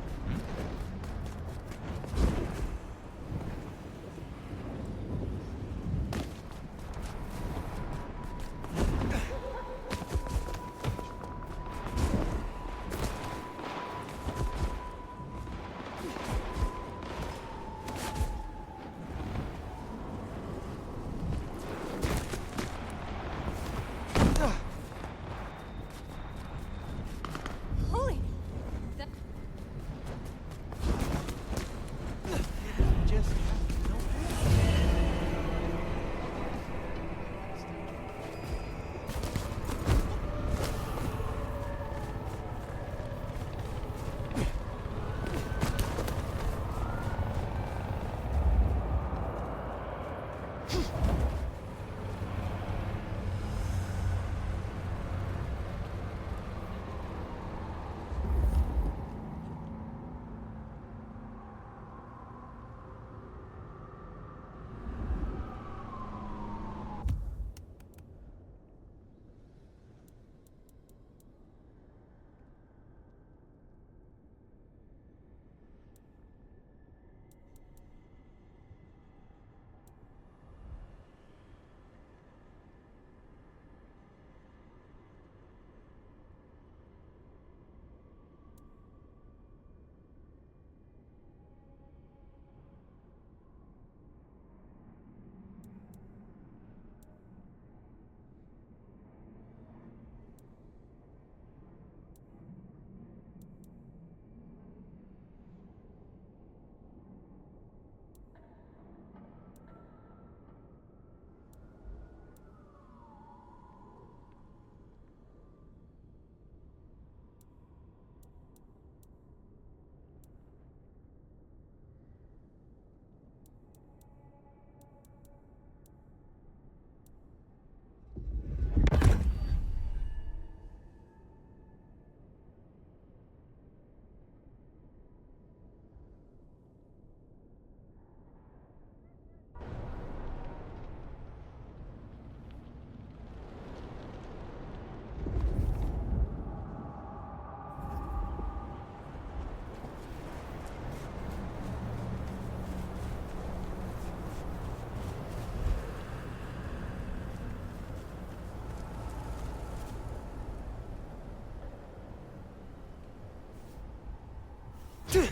Jesus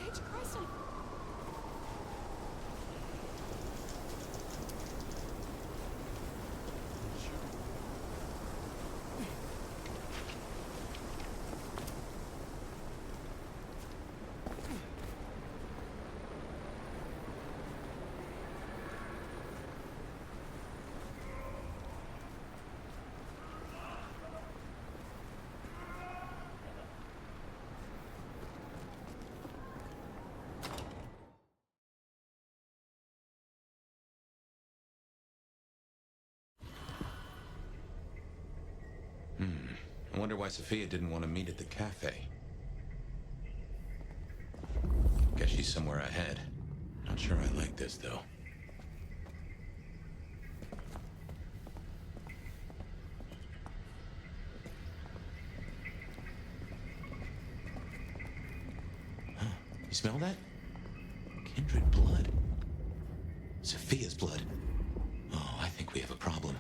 H. Christ. I wonder why Sophia didn't want to meet at the cafe. Guess she's somewhere ahead. Not sure I like this, though. Huh. You smell that? Kindred blood. Sophia's blood. Oh, I think we have a problem.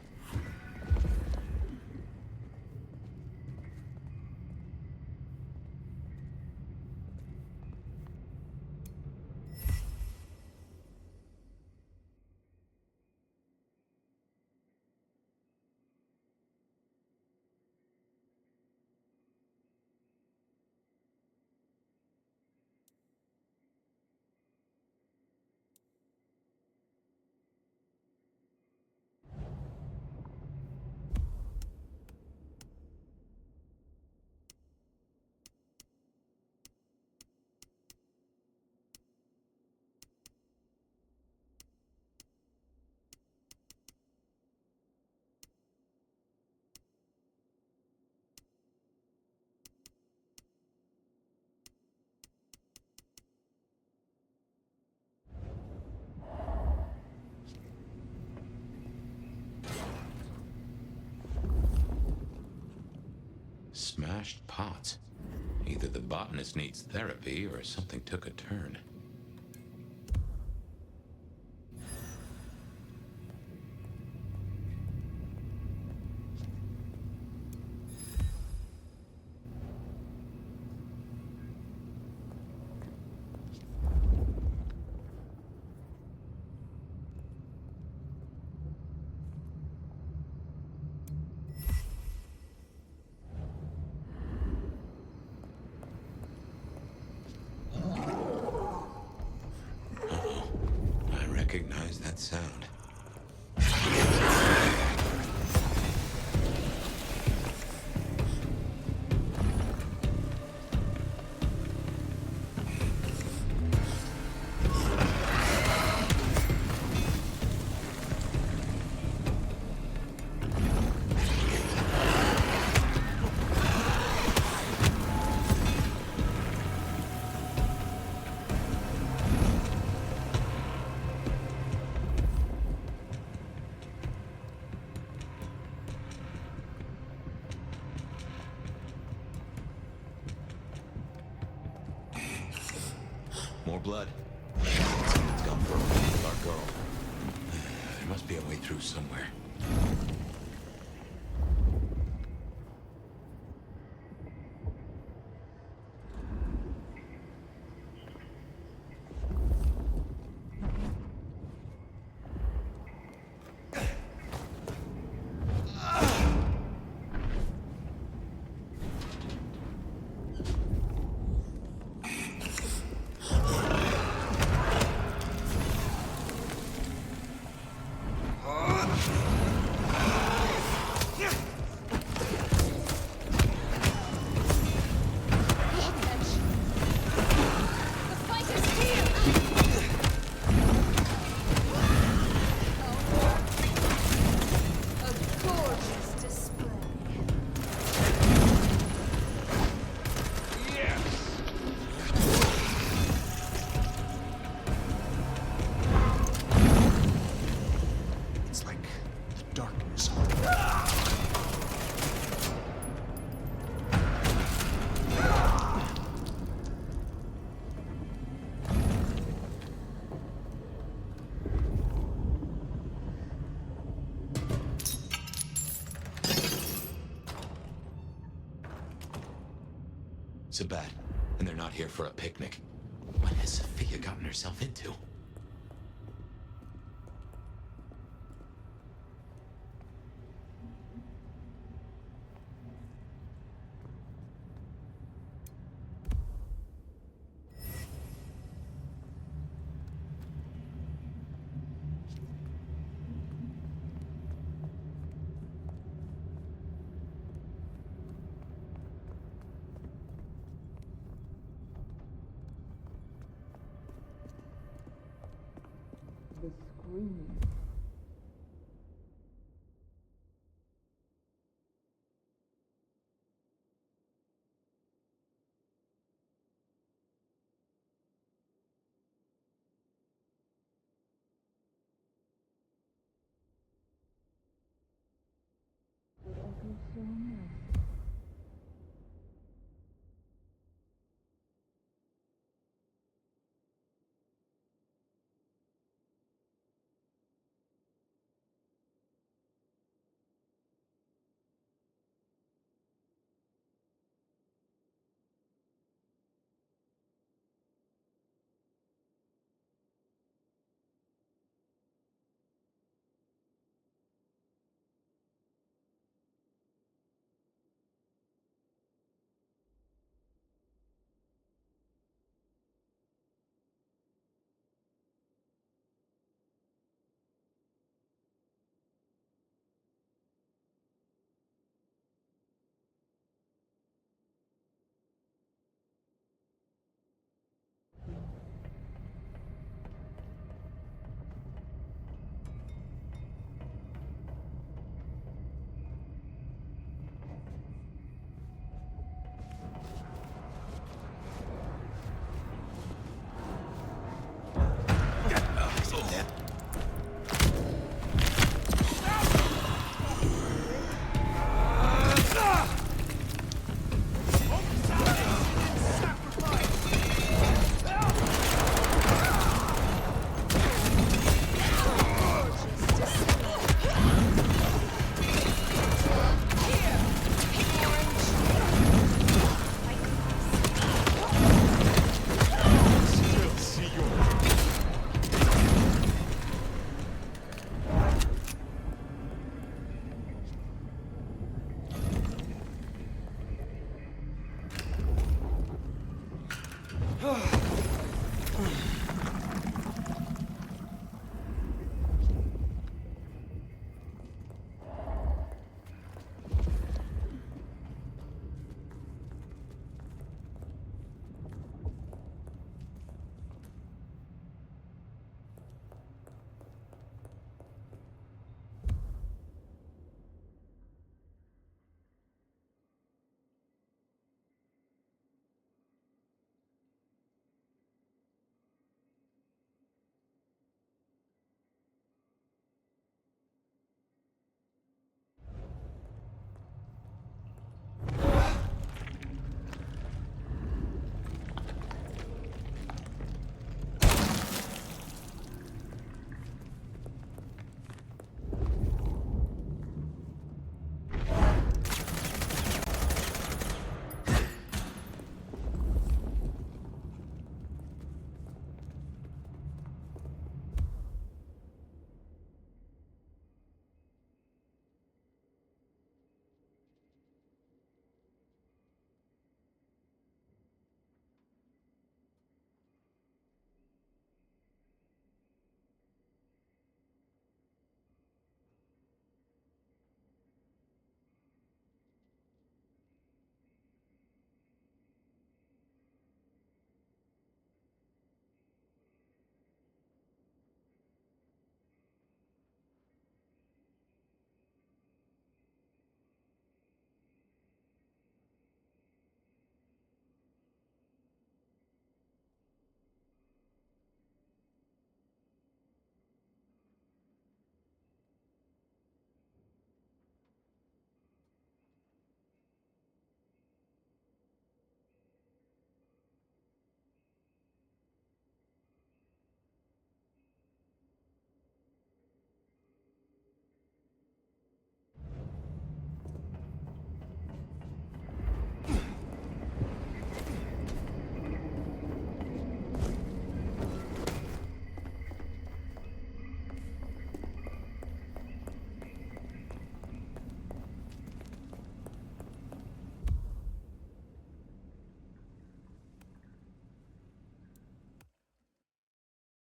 Smashed pots. Either the botanist needs therapy or something took a turn. Recognize that sound. More blood. Someone's gone for a walk with our girl. There must be a way through somewhere. So bad. And they're not here for a picnic. What has Sophia gotten herself into? The scream. It echoes so much.